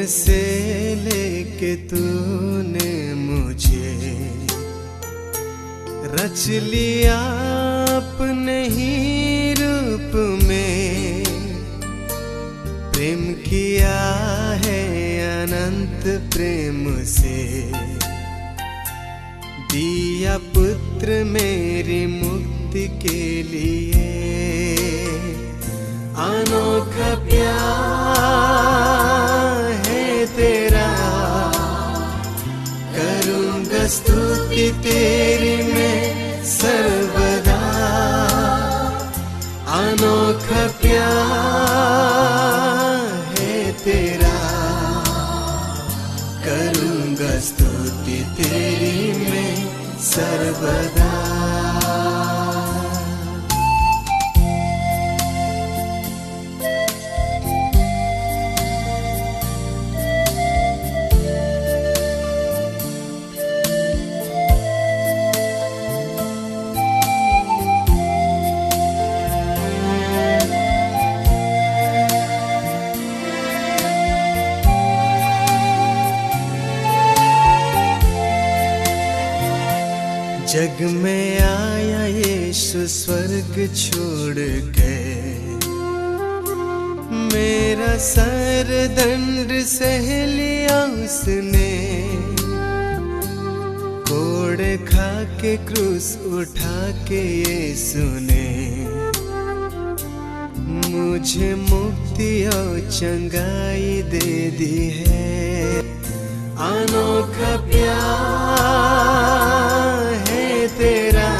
से लेके तूने मुझे रच लिया अपने ही रूप में, प्रेम किया है अनंत प्रेम से, दिया पुत्र मेरी मुक्ति के लिए। अनोखा प्यार है तेरा, करूँगा स्तुति तेरी मैं सर्वदा। अनोखा प्यार है तेरा, करूँगा स्तुति तेरी मैं सर्वदा। जग में आया यीशु स्वर्ग छोड़ के, मेरा सर दंड सह लिया उसने, कोड़े खा के क्रूस उठा के यीशु ने मुझे मुक्ति और चंगाई दे दी है। अनोखा प्यार है तेरा,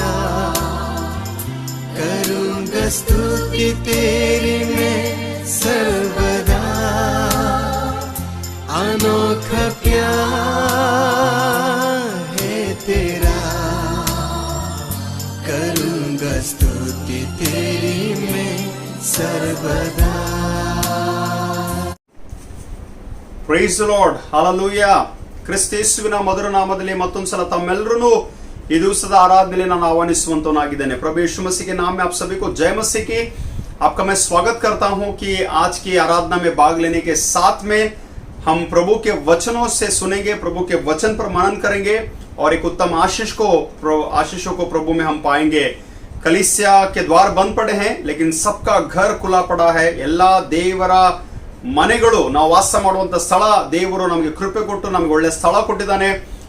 करूँगा स्तुति तेरी मैं सर्वदा। अनोखा प्यार है तेरा, करूँगा स्तुति तेरी मैं सर्वदा। Praise the Lord, hallelujah. ಕ್ರಿಸ್ತ ಯೇಸುವಿನ ಮಧುರ ನಾಮದಲ್ಲಿ ಮತ್ತೊಂದು ಸಲ ತಮ್ಮೆಲ್ಲರೂ ಈ ದಿವಸದ ಆರಾಧನೆಯಲ್ಲಿ ನಾನು आह्वानिಸುವಂತನಾಗಿದ್ದೇನೆ। प्रभु यीशु मसीह के नाम में आप सभी को जय मसीह की। आपका मैं स्वागत करता हूं कि आज की आराधना में भाग लेने के साथ में हम प्रभु के वचनों से सुनेंगे, प्रभु के वचन पर मनन करेंगे और एक उत्तम आशीषों को प्रभु में हम पाएंगे। कलीसिया के द्वार बंद पड़े हैं, लेकिन सबका घर खुला पड़ा है। ಎಲ್ಲಾ ದೇವರ ಮನೆಗಳು, ನಾವು ವಾಸ ಮಾಡುವಂತ ಸ್ಥಳ, ದೇವರು ನಮಗೆ ಕೃಪೆ ಕೊಟ್ಟು ನಮಗೆ ಒಳ್ಳೆ ಸ್ಥಳ ಕೊಟ್ಟಿದ್ದಾನೆ।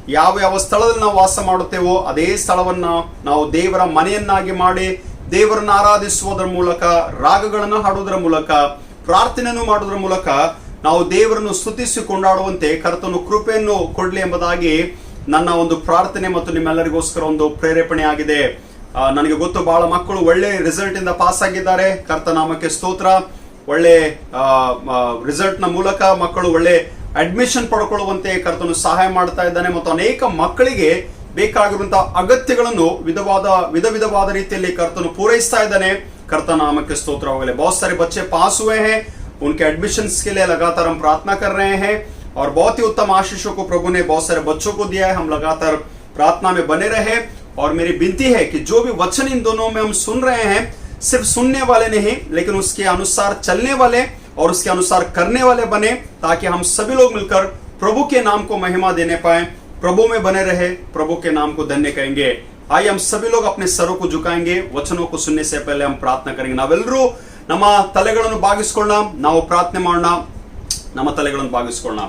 ಯಾವ ಯಾವ ಸ್ಥಳದಲ್ಲಿ ನಾವು ವಾಸ ಮಾಡುತ್ತೇವೋ ಅದೇ ಸ್ಥಳವನ್ನ ನಾವು ದೇವರ ಮನೆಯನ್ನಾಗಿ ಮಾಡಿ ದೇವರನ್ನ ಆರಾಧಿಸುವುದರ ಮೂಲಕ, ರಾಗಗಳನ್ನು ಹಾಡುವುದರ ಮೂಲಕ, ಪ್ರಾರ್ಥನೆಯನ್ನು ಮಾಡುವುದರ ಮೂಲಕ ನಾವು ದೇವರನ್ನು ಸ್ತುತಿಸಿ ಕೊಂಡಾಡುವಂತೆ ಕರ್ತನು ಕೃಪೆಯನ್ನು ಕೊಡ್ಲಿ ಎಂಬುದಾಗಿ ನನ್ನ ಒಂದು ಪ್ರಾರ್ಥನೆ ಮತ್ತು ನಿಮ್ಮೆಲ್ಲರಿಗೋಸ್ಕರ ಒಂದು ಪ್ರೇರೇಪಣೆ ಆಗಿದೆ। ನನಗೆ ಗೊತ್ತು, ಬಹಳ ಮಕ್ಕಳು ಒಳ್ಳೆ ರಿಸಲ್ಟ್ ಇಂದ ಪಾಸ್ ಆಗಿದ್ದಾರೆ। ಕರ್ತನಾಮಕ್ಕೆ ಸ್ತೋತ್ರ। ಒಳ್ಳೆ ರಿಸಲ್ಟ್ ನ ಮೂಲಕ ಮಕ್ಕಳು ಒಳ್ಳೆ ಅಡ್ಮಿಷನ್ ಪಡ್ಕೊಳ್ಳುವಂತೆ ಕರ್ತನು ಸಹಾಯ ಮಾಡ್ತಾ ಇದ್ದಾನೆ ಮತ್ತು ಅನೇಕ ಮಕ್ಕಳಿಗೆ ಬೇಕಾಗಿರುವಂತಹ ಅಗತ್ಯಗಳನ್ನು ವಿಧ ವಿಧವಾದ ರೀತಿಯಲ್ಲಿ ಕರ್ತನು ಪೂರೈಸ್ತಾ ಇದ್ದಾನೆ। ಕರ್ತನಾಮಕ್ಕೆ ಸ್ತೋತ್ರವಾಗಲಿ। बहुत सारे बच्चे पास हुए हैं, उनके एडमिशन्स के लिए लगातार हम प्रार्थना कर रहे हैं और बहुत ही उत्तम आशीषों को प्रभु ने बहुत सारे बच्चों को दिया है। हम लगातार प्रार्थना में बने रहे और मेरी विनती है कि जो भी वचन इन दोनों में हम सुन रहे हैं, सिर्फ सुनने वाले नहीं लेकिन उसके अनुसार चलने वाले और उसके अनुसार करने वाले बने, ताकि हम सभी लोग मिलकर प्रभु के नाम को महिमा देने पाए, प्रभु में बने रहे, प्रभु के नाम को धन्य कहेंगे। आइए हम सभी लोग अपने सरों को झुकाएंगे। वचनों को सुनने से पहले हम प्रार्थना करेंगे। नावेಲ್ಲರೂ ನಮ್ಮ ತಲೆಗಳನ್ನು ಬಾಗಿಸಿಕೊಳ್ಳೋಣ, ನಾವು ಪ್ರಾರ್ಥನೆ ಮಾಡೋಣ। ನಮ್ಮ ತಲೆಗಳನ್ನು ಬಾಗಿಸಿಕೊಳ್ಳೋಣ।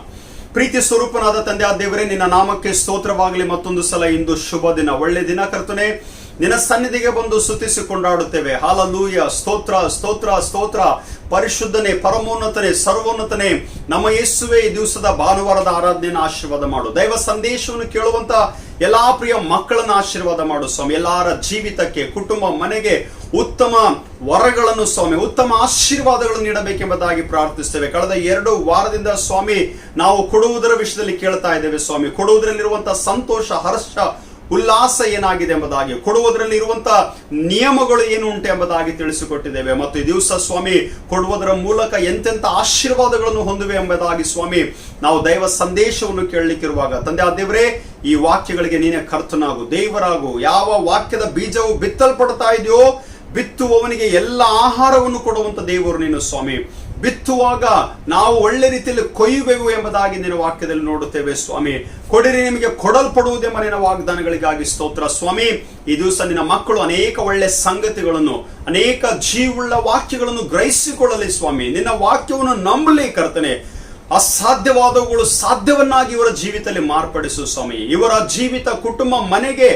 ಪ್ರೀತಿ ಸ್ವರೂಪನಾದ ತಂದೆ ದೇವರೇ, ನಿನ್ನ ನಾಮಕ್ಕೆ ಸ್ತೋತ್ರವಾಗಲಿ। ಮತ್ತೊಂದು ಸಲ ಇಂದು ಶುಭ ದಿನ, ಒಳ್ಳೆ ದಿನ ಕರ್ತನೆ, ನಿನ್ನ ಸನ್ನಿಧಿಗೆ ಬಂದು ಸ್ತುತಿಸಿ ಕೊಂಡಾಡುತ್ತೇವೆ। ಹಾಲೆಲೂಯ, ಸ್ತೋತ್ರ ಸ್ತೋತ್ರ ಸ್ತೋತ್ರ। ಪರಿಶುದ್ಧನೇ, ಪರಮೋನ್ನತನೇ, ಸರ್ವೋನ್ನತನೇ ನಮ್ಮ ಯೇಸುವೆ, ಈ ದಿವಸದ ಭಾನುವಾರದ ಆರಾಧನೆಯನ್ನು ಆಶೀರ್ವಾದ ಮಾಡು। ದೈವ ಸಂದೇಶವನ್ನು ಕೇಳುವಂತ ಎಲ್ಲಾ ಪ್ರಿಯ ಮಕ್ಕಳನ್ನು ಆಶೀರ್ವಾದ ಮಾಡು ಸ್ವಾಮಿ। ಎಲ್ಲರ ಜೀವಿತಕ್ಕೆ, ಕುಟುಂಬ, ಮನೆಗೆ ಉತ್ತಮ ವರಗಳನ್ನು ಸ್ವಾಮಿ, ಉತ್ತಮ ಆಶೀರ್ವಾದಗಳನ್ನು ನೀಡಬೇಕೆಂಬುದಾಗಿ ಪ್ರಾರ್ಥಿಸ್ತೇವೆ। ಕಳೆದ 2 ವಾರದಿಂದ ಸ್ವಾಮಿ ನಾವು ಕೊಡುವುದರ ವಿಷಯದಲ್ಲಿ ಕೇಳ್ತಾ ಇದ್ದೇವೆ ಸ್ವಾಮಿ। ಕೊಡುವುದರಲ್ಲಿರುವಂತಹ ಸಂತೋಷ, ಹರ್ಷ, ಉಲ್ಲಾಸ ಏನಾಗಿದೆ ಎಂಬುದಾಗಿ, ಕೊಡುವುದರಲ್ಲಿ ಇರುವಂತಹ ನಿಯಮಗಳು ಏನು ಉಂಟು ಎಂಬುದಾಗಿ ತಿಳಿಸಿಕೊಟ್ಟಿದ್ದೇವೆ। ಮತ್ತು ಈ ದಿವಸ ಸ್ವಾಮಿ ಕೊಡುವುದರ ಮೂಲಕ ಎಂತೆಂಥ ಆಶೀರ್ವಾದಗಳನ್ನು ಹೊಂದುವೆ ಎಂಬುದಾಗಿ ಸ್ವಾಮಿ ನಾವು ದೈವ ಸಂದೇಶವನ್ನು ಕೇಳಲಿಕ್ಕಿರುವಾಗ ತಂದೆ ದೇವರೇ, ಈ ವಾಕ್ಯಗಳಿಗೆ ನೀನೇ ಕರ್ತನಾಗು, ದೇವರಾಗು। ಯಾವ ವಾಕ್ಯದ ಬೀಜವು ಬಿತ್ತಲ್ಪಡ್ತಾ ಇದೆಯೋ ಬಿತ್ತುವವನಿಗೆ ಎಲ್ಲ ಆಹಾರವನ್ನು ಕೊಡುವಂತ ದೇವರು ನೀನು ಸ್ವಾಮಿ। ಬಿತ್ತುವಾಗ ನಾವು ಒಳ್ಳೆ ರೀತಿಯಲ್ಲಿ ಕೊಯ್ಯುವೆವು ಎಂಬುದಾಗಿ ನಿನ್ನ ವಾಕ್ಯದಲ್ಲಿ ನೋಡುತ್ತೇವೆ ಸ್ವಾಮಿ. ಕೊಡಿರಿ ನಿಮಗೆ ಕೊಡಲ್ಪಡುವುದೆಂಬ ನಿನ್ನ ವಾಗ್ದಾನಗಳಿಗಾಗಿ ಸ್ತೋತ್ರ ಸ್ವಾಮಿ. ಈ ದಿವಸ ನಿನ್ನ ಮಕ್ಕಳು ಅನೇಕ ಒಳ್ಳೆ ಸಂಗತಿಗಳನ್ನು, ಅನೇಕ ಜೀವುಳ್ಳ ವಾಕ್ಯಗಳನ್ನು ಗ್ರಹಿಸಿಕೊಳ್ಳಲಿ ಸ್ವಾಮಿ. ನಿನ್ನ ವಾಕ್ಯವನ್ನು ನಂಬಲಿ ಕರ್ತನೆ. ಅಸಾಧ್ಯವಾದವುಗಳು ಸಾಧ್ಯವನ್ನಾಗಿ ಇವರ ಜೀವಿತದಲ್ಲಿ ಮಾರ್ಪಡಿಸು ಸ್ವಾಮಿ. ಇವರ ಜೀವಿತ, ಕುಟುಂಬ, ಮನೆಗೆ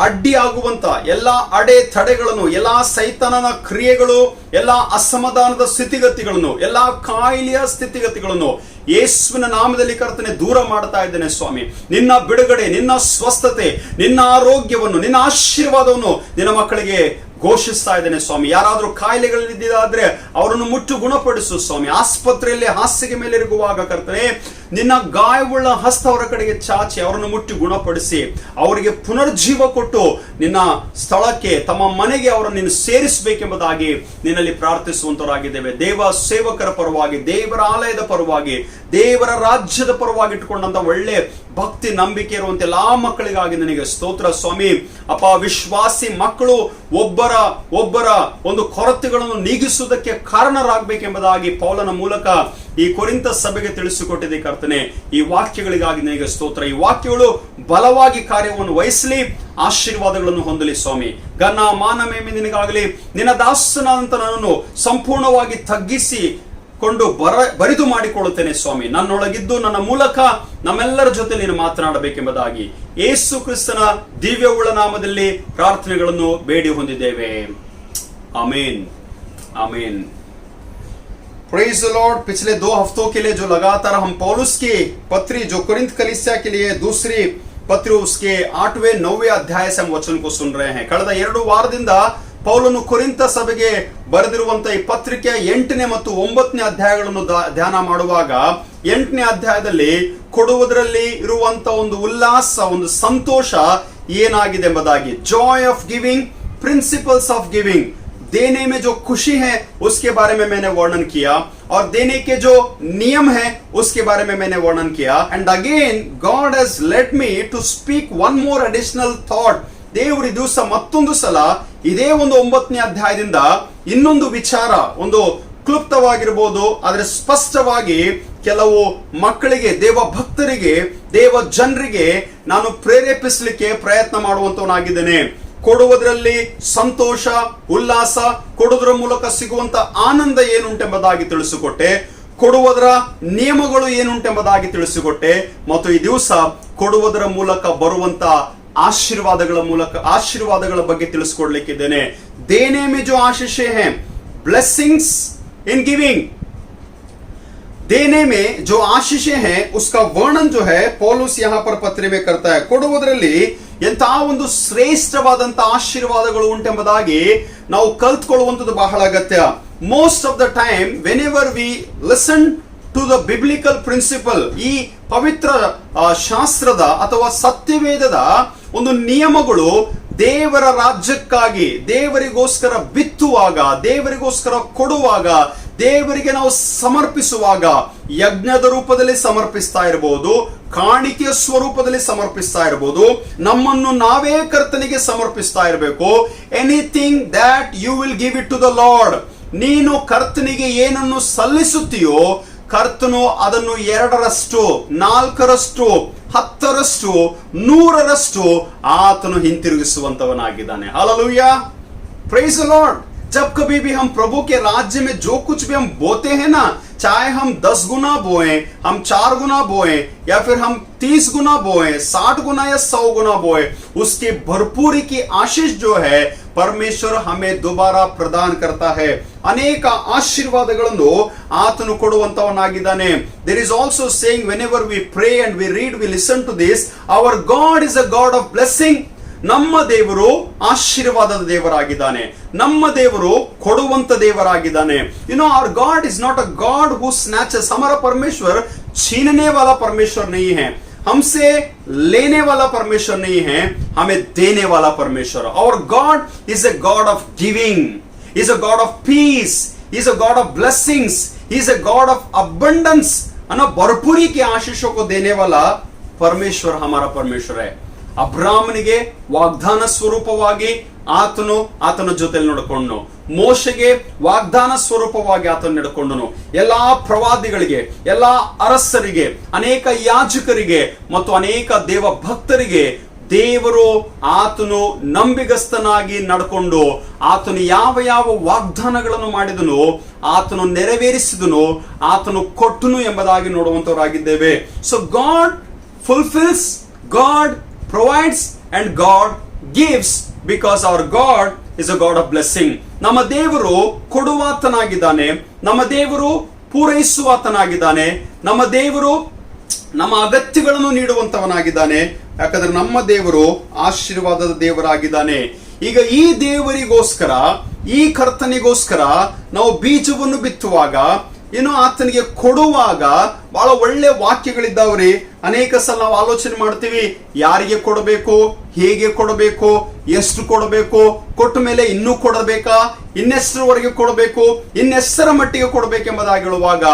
ಅಡ್ಡಿಯಾಗುವಂತ ಎಲ್ಲಾ ಅಡೆ ತಡೆಗಳನ್ನು, ಎಲ್ಲಾ ಸೈತಾನನ ಕ್ರಿಯೆಗಳು, ಎಲ್ಲಾ ಅಸಮಾಧಾನದ ಸ್ಥಿತಿಗತಿಗಳನ್ನು, ಎಲ್ಲಾ ಕಾಯಿಲೆಯ ಸ್ಥಿತಿಗತಿಗಳನ್ನು ಯೇಸುವಿನ ನಾಮದಲ್ಲಿ ಕರ್ತನೆ ದೂರ ಮಾಡ್ತಾ ಇದ್ದೇನೆ ಸ್ವಾಮಿ. ನಿನ್ನ ಬಿಡುಗಡೆ, ನಿನ್ನ ಸ್ವಸ್ಥತೆ, ನಿನ್ನ ಆರೋಗ್ಯವನ್ನು, ನಿನ್ನ ಆಶೀರ್ವಾದವನ್ನು ನಿನ್ನ ಮಕ್ಕಳಿಗೆ ಘೋಷಿಸ್ತಾ ಇದ್ದೇನೆ ಸ್ವಾಮಿ. ಯಾರಾದರೂ ಕಾಯಿಲೆಗಳಿದ್ದಾದ್ರೆ ಅವರನ್ನು ಮುಟ್ಟು ಗುಣಪಡಿಸು ಸ್ವಾಮಿ. ಆಸ್ಪತ್ರೆಯಲ್ಲಿ ಹಾಸಿಗೆ ಮೇಲೆ ಇರುವಾಗ ಕರ್ತನೆ ನಿನ್ನ ಗಾಯವುಳ್ಳ ಹಸ್ತ ಅವರ ಕಡೆಗೆ ಚಾಚಿ ಅವರನ್ನು ಮುಟ್ಟಿ ಗುಣಪಡಿಸಿ ಅವರಿಗೆ ಪುನರ್ಜೀವ ಕೊಟ್ಟು ನಿನ್ನ ಸ್ಥಳಕ್ಕೆ, ತಮ್ಮ ಮನೆಗೆ ಅವರನ್ನು ನೀನು ಸೇರಿಸಬೇಕೆಂಬುದಾಗಿ ನಿನ್ನಲ್ಲಿ ಪ್ರಾರ್ಥಿಸುವಂತವರಾಗಿದ್ದೇವೆ. ದೇವ ಸೇವಕರ ಪರವಾಗಿ, ದೇವರ ಆಲಯದ ಪರವಾಗಿ, ದೇವರ ರಾಜ್ಯದ ಪರವಾಗಿ ಇಟ್ಟುಕೊಂಡಂತ ಒಳ್ಳೆ ಭಕ್ತಿ, ನಂಬಿಕೆ ಇರುವಂತೆ ಎಲ್ಲಾ ಮಕ್ಕಳಿಗಾಗಿ ನನಗೆ ಸ್ತೋತ್ರ ಸ್ವಾಮಿ. ಅಪ್ಪ, ವಿಶ್ವಾಸಿ ಮಕ್ಕಳು ಒಬ್ಬರ ಒಂದು ಕೊರತೆಗಳನ್ನು ನೀಗಿಸುವುದಕ್ಕೆ ಕಾರಣರಾಗಬೇಕೆಂಬುದಾಗಿ ಪೌಲನ ಮೂಲಕ ಈ ಕೊರಿಂಥ ಸಭೆಗೆ ತಿಳಿಸಿಕೊಟ್ಟಿದೆ ಕರ್ತನೆ. ಈ ವಾಕ್ಯಗಳಿಗಾಗಿ ನನಗೆ ಸ್ತೋತ್ರ. ಈ ವಾಕ್ಯಗಳು ಬಲವಾಗಿ ಕಾರ್ಯವನ್ನು ವಹಿಸಲಿ, ಆಶೀರ್ವಾದಗಳನ್ನು ಹೊಂದಲಿ ಸ್ವಾಮಿ. ಘನ ಮಾನ ಮಹಿಮೆ ನಿನಗಾಗಲಿ. ನಿನ್ನ ದಾಸನಾದಂತ ನನ್ನನ್ನು ಸಂಪೂರ್ಣವಾಗಿ ತಗ್ಗಿಸಿ ಕೊಂಡು ಬರಿದು ಮಾಡಿಕೊಳ್ಳುತ್ತೇನೆ ಸ್ವಾಮಿ. ನನ್ನೊಳಗಿದ್ದು ನನ್ನ ಮೂಲಕ ನಮ್ಮೆಲ್ಲರ ಜೊತೆ ನೀನು ಮಾತನಾಡಬೇಕೆಂಬುದಾಗಿ ಯೇಸು ಕ್ರಿಸ್ತನ ದಿವ್ಯವುಳ್ಳ ನಾಮದಲ್ಲಿ ಪ್ರಾರ್ಥನೆಗಳನ್ನು ಬೇಡಿ ಹೊಂದಿದ್ದೇವೆ. Amen, amen. Praise the Lord. पिछले 2 हफ्तों के लिए जो लगातार हम पौलुस की पत्री, जो कोरिन्थ कलीसिया के लिए दूसरी पत्री, उसके 8वें 9वें अध्याय से हम वचन को सुन रहे हैं. ಕಳೆದ 2 ವಾರದಿಂದ ಪೌಲನು ಕೊರಿಂಥ ಸಭೆಗೆ ಬರೆದಿರುವಂತಹ ಈ ಪತ್ರಿಕೆಯ 8ನೇ ಮತ್ತು 9ನೇ ಅಧ್ಯಾಯಗಳನ್ನು ಧ್ಯಾನ ಮಾಡುವಾಗ 8ನೇ ಅಧ್ಯಾಯದಲ್ಲಿ ಕೊಡುವುದರಲ್ಲಿ ಇರುವಂತ ಒಂದು ಉಲ್ಲಾಸ, ಒಂದು ಸಂತೋಷ ಏನಾಗಿದೆ ಎಂಬುದಾಗಿ, joy of giving, principles of giving, देने में जो खुशी है उसके बारे में मैंने वर्णन किया, और देने के जो नियम है उसके बारे में मैंने वर्णन किया. And again God has let me to speak one more additional thought. ದೇವರು ಈ ದಿವಸ ಮತ್ತೊಂದು ಸಲ ಇದೇ ಒಂದು 9ನೇ ಅಧ್ಯಾಯದಿಂದ ಇನ್ನೊಂದು ವಿಚಾರ, ಒಂದು ಕ್ಲುಪ್ತವಾಗಿರ್ಬೋದು, ಆದರೆ ಸ್ಪಷ್ಟವಾಗಿ ಕೆಲವು ಮಕ್ಕಳಿಗೆ, ದೇವ ಭಕ್ತರಿಗೆ, ದೇವ ಜನರಿಗೆ ನಾನು ಪ್ರೇರೇಪಿಸಲಿಕ್ಕೆ ಪ್ರಯತ್ನ ಮಾಡುವಂತವನಾಗಿದ್ದೇನೆ. ಕೊಡುವುದರಲ್ಲಿ ಸಂತೋಷ, ಉಲ್ಲಾಸ, ಕೊಡುವುದರ ಮೂಲಕ ಸಿಗುವಂತ ಆನಂದ ಏನುಂಟೆಂಬುದಾಗಿ ತಿಳಿಸಿಕೊಟ್ಟೆ. ಕೊಡುವುದರ ನಿಯಮಗಳು ಏನುಂಟೆಂಬುದಾಗಿ ತಿಳಿಸಿಕೊಟ್ಟೆ. ಮತ್ತು ಈ ದಿವಸ ಕೊಡುವುದರ ಮೂಲಕ ಬರುವಂತ ಆಶೀರ್ವಾದಗಳ ಬಗ್ಗೆ ತಿಳಿಸಿಕೊಡ್ಲಿಕ್ಕಿದ್ದೇನೆ. ದೇನೆ ಮೇ ಜೋ ಆಶೀಷೆ ಹೈ, ब्लेसिंग्स इन गिविंग. देने में जो आशीषें हैं उसका वर्णन जो है पौलुस यहाँ पर पत्र में करता है. ಕೊಡುವುದರಲ್ಲಿ ಎಂತಹ ಒಂದು ಶ್ರೇಷ್ಠವಾದಂತ ಆಶೀರ್ವಾದಗಳು ಉಂಟೆಂಬುದಾಗಿ ನಾವು ಕಲ್ತ್ಕೊಳ್ಳುವಂಥದ್ದು ಬಹಳ ಅಗತ್ಯ. Most of the time whenever we listen to the biblical principle, ಈ ಪವಿತ್ರ ಶಾಸ್ತ್ರದ ಅಥವಾ ಸತ್ಯವೇದದ ಒಂದು ನಿಯಮಗಳು ದೇವರ ರಾಜ್ಯಕ್ಕಾಗಿ, ದೇವರಿಗೋಸ್ಕರ ಬಿತ್ತುವಾಗ, ದೇವರಿಗೋಸ್ಕರ ಕೊಡುವಾಗ, ದೇವರಿಗೆ ನಾವು ಸಮರ್ಪಿಸುವಾಗ, ಯಜ್ಞದ ರೂಪದಲ್ಲಿ ಸಮರ್ಪಿಸ್ತಾ ಇರಬಹುದು, ಕಾಣಿಕೆಯ ಸ್ವರೂಪದಲ್ಲಿ ಸಮರ್ಪಿಸ್ತಾ ಇರಬಹುದು, ನಮ್ಮನ್ನು ನಾವೇ ಕರ್ತನಿಗೆ ಸಮರ್ಪಿಸ್ತಾ ಇರಬೇಕು. Anything that you will give it to the Lord. ನೀನು ಕರ್ತನಿಗೆ ಏನನ್ನು ಸಲ್ಲಿಸುತ್ತೀಯೋ ಕರ್ತನು ಅದನ್ನು 2ರಷ್ಟು, 4ರಷ್ಟು, 10ರಷ್ಟು, 100ರಷ್ಟು ಆತನು ಹಿಂತಿರುಗಿಸುವಂತವನಾಗಿದ್ದಾನೆ. Hallelujah, praise the Lord. जब कभी भी हम प्रभु के राज्य में जो कुछ भी हम बोते हैं ना, चाहे हम 10 गुना बोए, हम 4 गुना बोए, या फिर हम 30 गुना बोए, 60 गुना या 100 गुना बोए, उसकी भरपूरी की आशीष जो है परमेश्वर हमें दोबारा प्रदान करता है. ಅನೇಕ ಆಶೀರ್ವಾದಗಳನ್ನು ಆತನು ಕೊಡುವಂತವನಾಗಿದ್ದಾನೆ. There is also saying whenever we pray and we read, we listen to this, our God is a God of blessing. ನಮ್ಮ ದೇವರು ಆಶೀರ್ವಾದದ ದೇವರಾಗಿದ್ದಾನೆ. ನಮ್ಮ ದೇವರು ಕೊಡುವಂತ ದೇವರಾಗಿದ್ದಾನೆ. You know, our God is not a God who snatches. हमारा परमेश्वर छीनने वाला परमेश्वर नहीं है, हमसे लेने वाला परमेश्वर नहीं है, हमें देने वाला परमेश्वर. Our God is a God of giving, He is a God of peace, He is a God of blessings, He is a God of abundance. अन्ना भरपूरी के आशीषों को देने वाला परमेश्वर हमारा परमेश्वर है. ಅಬ್ರಾಮನಿಗೆ ವಾಗ್ದಾನ ಸ್ವರೂಪವಾಗಿ ಆತನ ಜೊತೆಲಿ ನೋಡಿಕೊಂಡು ಮೋಶೆಗೆ ವಾಗ್ದಾನ ಸ್ವರೂಪವಾಗಿ ಆತನು ನಡ್ಕೊಂಡನು. ಎಲ್ಲಾ ಪ್ರವಾದಿಗಳಿಗೆ, ಎಲ್ಲಾ ಅರಸರಿಗೆ, ಅನೇಕ ಯಾಜಕರಿಗೆ ಮತ್ತು ಅನೇಕ ದೇವ ಭಕ್ತರಿಗೆ ದೇವರು ಆತನು ನಂಬಿಗಸ್ತನಾಗಿ ನಡ್ಕೊಂಡು ಆತನು ಯಾವ ಯಾವ ವಾಗ್ದಾನಗಳನ್ನು ಮಾಡಿದನು ಆತನು ನೆರವೇರಿಸಿದನು, ಆತನು ಕೊಟ್ಟನು ಎಂಬುದಾಗಿ ನೋಡುವಂತವರಾಗಿದ್ದೇವೆ. So God fulfils, God provides and God gives, because our God is a God of blessing. ನಮ್ಮ ದೇವರು ಕೊಡುವಾತನಾಗಿದ್ದಾನೆ, ನಮ್ಮ ದೇವರು ಪೂರೈಸುವಾತನಾಗಿದ್ದಾನೆ, ನಮ್ಮ ದೇವರು ನಮ್ಮ ಅಗತ್ಯಗಳನ್ನು ನೀಡುವಂತವನಾಗಿದ್ದಾನೆ. ಯಾಕಂದ್ರೆ ನಮ್ಮ ದೇವರು ಆಶೀರ್ವಾದದ ದೇವರಾಗಿದ್ದಾನೆ. ಈಗ ಈ ದೇವರಿಗೋಸ್ಕರ, ಈ ಕರ್ತನಿಗೋಸ್ಕರ ನಾವು ಬೀಜವನ್ನು ಬಿತ್ತುವಾಗ, ಆತನಿಗೆ ಕೊಡುವಾಗ ಬಹಳ ಒಳ್ಳೆ ವಾಕ್ಯಗಳಿದ್ದಾವ್ರಿ. ಅನೇಕ ಸಲ ನಾವು ಆಲೋಚನೆ ಮಾಡ್ತೀವಿ, ಯಾರಿಗೆ ಕೊಡಬೇಕು, ಹೇಗೆ ಕೊಡಬೇಕು, ಎಷ್ಟು ಕೊಡಬೇಕು, ಕೊಟ್ಟ ಮೇಲೆ ಇನ್ನೂ ಕೊಡಬೇಕಾ, ಇನ್ನೆಷ್ಟರವರೆಗೆ ಕೊಡಬೇಕು, ಇನ್ನೆಷ್ಟರ ಮಟ್ಟಿಗೆ ಕೊಡಬೇಕೆಂಬುದಾಗಿ ಹೇಳುವಾಗ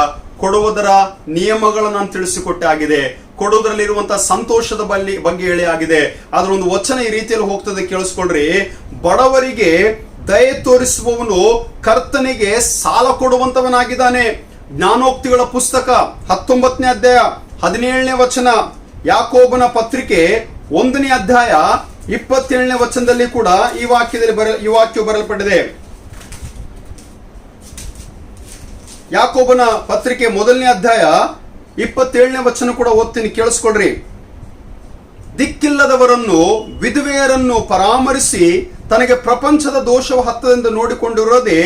ಕೊಡುವುದರ ನಿಯಮಗಳನ್ನು ನಾನು ತಿಳಿಸಿಕೊಟ್ಟೆ ಆಗಿದೆ. ಕೊಡುವುದರಲ್ಲಿರುವಂತಹ ಸಂತೋಷದ ಬಗ್ಗೆ ಹೇಳಿ ಆಗಿದೆ. ಅದರ ಒಂದು ವಚನ ಈ ರೀತಿಯಲ್ಲಿ ಹೋಗ್ತದೆ, ಕೇಳಿಸ್ಕೊಳ್ರಿ. ಬಡವರಿಗೆ ದಯೆ ತೋರಿಸುವವನು ಕರ್ತನಿಗೆ ಸಾಲ ಕೊಡುವಂತವನಾಗಿದ್ದಾನೆ. ಜ್ಞಾನೋಕ್ತಿಗಳ ಪುಸ್ತಕ 19ನೇ ಅಧ್ಯಾಯ 17ನೇ ವಚನ, ಯಾಕೋಬನ ಪತ್ರಿಕೆ 1ನೇ ಅಧ್ಯಾಯ 27ನೇ ವಚನದಲ್ಲಿ ಕೂಡ ಈ ವಾಕ್ಯವು ಬರೆಯಲ್ಪಟ್ಟಿದೆ. ಯಾಕೋಬನ ಪತ್ರಿಕೆ 1ನೇ ಅಧ್ಯಾಯ 27ನೇ ವಚನ ಕೂಡ ಓದ್ತೀನಿ, ಕೇಳಿಸ್ಕೊಳ್ರಿ. ದಿಕ್ಕಿಲ್ಲದವರನ್ನು, ವಿಧವೆಯರನ್ನು ಪರಾಮರಿಸಿ ತನಗೆ ಪ್ರಪಂಚದ ದೋಷವು ಹತ್ತದಿಂದ ನೋಡಿಕೊಂಡಿರೋದೇ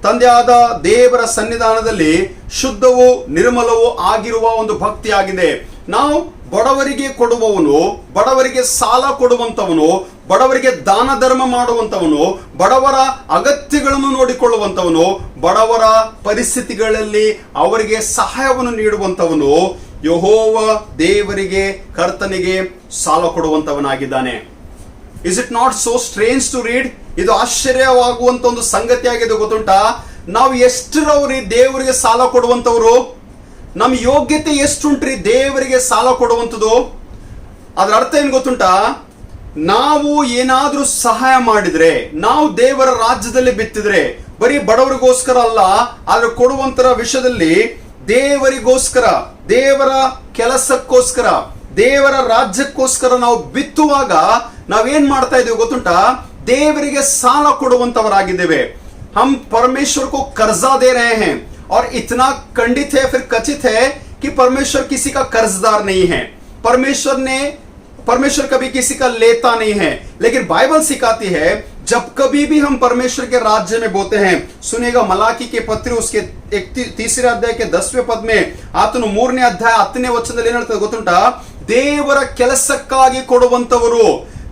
ತಂದೆಯಾದ ದೇವರ ಸನ್ನಿಧಾನದಲ್ಲಿ ಶುದ್ಧವೂ ನಿರ್ಮಲವೂ ಆಗಿರುವ ಒಂದು ಭಕ್ತಿಯಾಗಿದೆ. ನಾವು ಬಡವರಿಗೆ ಕೊಡುವವನು, ಬಡವರಿಗೆ ಸಾಲ ಕೊಡುವಂತವನು, ಬಡವರಿಗೆ ದಾನ ಧರ್ಮ ಮಾಡುವಂತವನು, ಬಡವರ ಅಗತ್ಯಗಳನ್ನು ನೋಡಿಕೊಳ್ಳುವಂತವನು, ಬಡವರ ಪರಿಸ್ಥಿತಿಗಳಲ್ಲಿ ಅವರಿಗೆ ಸಹಾಯವನ್ನು ನೀಡುವಂತವನು ಯೆಹೋವ ದೇವರಿಗೆ, ಕರ್ತನಿಗೆ ಸಾಲ ಕೊಡುವಂತವನಾಗಿದ್ದಾನೆ. Is it not so strange to read? ಇದು ಆಶ್ಚರ್ಯವಾಗುವಂತ ಒಂದು ಸಂಗತಿಯಾಗಿದೆ, ಗೊತ್ತುಂಟಾ? ನಾವು ಎಷ್ಟರವ್ರಿ ದೇವರಿಗೆ ಸಾಲ ಕೊಡುವಂತವ್ರು? ನಮ್ಮ ಯೋಗ್ಯತೆ ಎಷ್ಟುಂಟ್ರಿ ದೇವರಿಗೆ ಸಾಲ ಕೊಡುವಂಥದ್ದು? ಅದರ ಅರ್ಥ ಏನ್ ಗೊತ್ತುಂಟಾ? ನಾವು ಏನಾದ್ರೂ ಸಹಾಯ ಮಾಡಿದ್ರೆ, ನಾವು ದೇವರ ರಾಜ್ಯದಲ್ಲಿ ಬಿತ್ತಿದ್ರೆ, ಬರೀ ಬಡವರಿಗೋಸ್ಕರ ಅಲ್ಲ, ಆದ್ರೆ ಕೊಡುವಂತರ ವಿಷಯದಲ್ಲಿ ದೇವರಿಗೋಸ್ಕರ, ದೇವರ ಕೆಲಸಕ್ಕೋಸ್ಕರ, ದೇವರ ರಾಜ್ಯಕ್ಕೋಸ್ಕರ ನಾವು ಬಿತ್ತುವಾಗ ನಾವೇನ್ ಮಾಡ್ತಾ ಇದೀವಿ ಗೊತ್ತುಂಟಾ? ದೇವರಿಗೆ ಸಾಲ ಕೊಡುವಂತವರಾಗಿದ್ದೇವೆ. हम परमेश्वर को कर्जा दे रहे हैं और इतना खंडित है, फिर कथित है कि परमेश्वर किसी का कर्जदार नहीं है. परमेश्वर कभी किसी का लेता नहीं है. लेकिन बाइबल सिखाती है जब कभी भी हम परमेश्वर के राज्य में बोते हैं, सुनेगा मलाकी के पत्र उसके 3ನೇ ಅಧ್ಯಾಯ 10ನೇ ಪದ में ಆತನು 3ನೇ ಅಧ್ಯಾಯ 10ನೇ ವಚನದಲ್ಲಿ ಏನ್ ಹೇಳ್ತದೆ ಗೊತ್ತುಂಟಾ? ದೇವರ ಕೆಲಸಕ್ಕಾಗಿ ಕೊಡುವಂತವರು,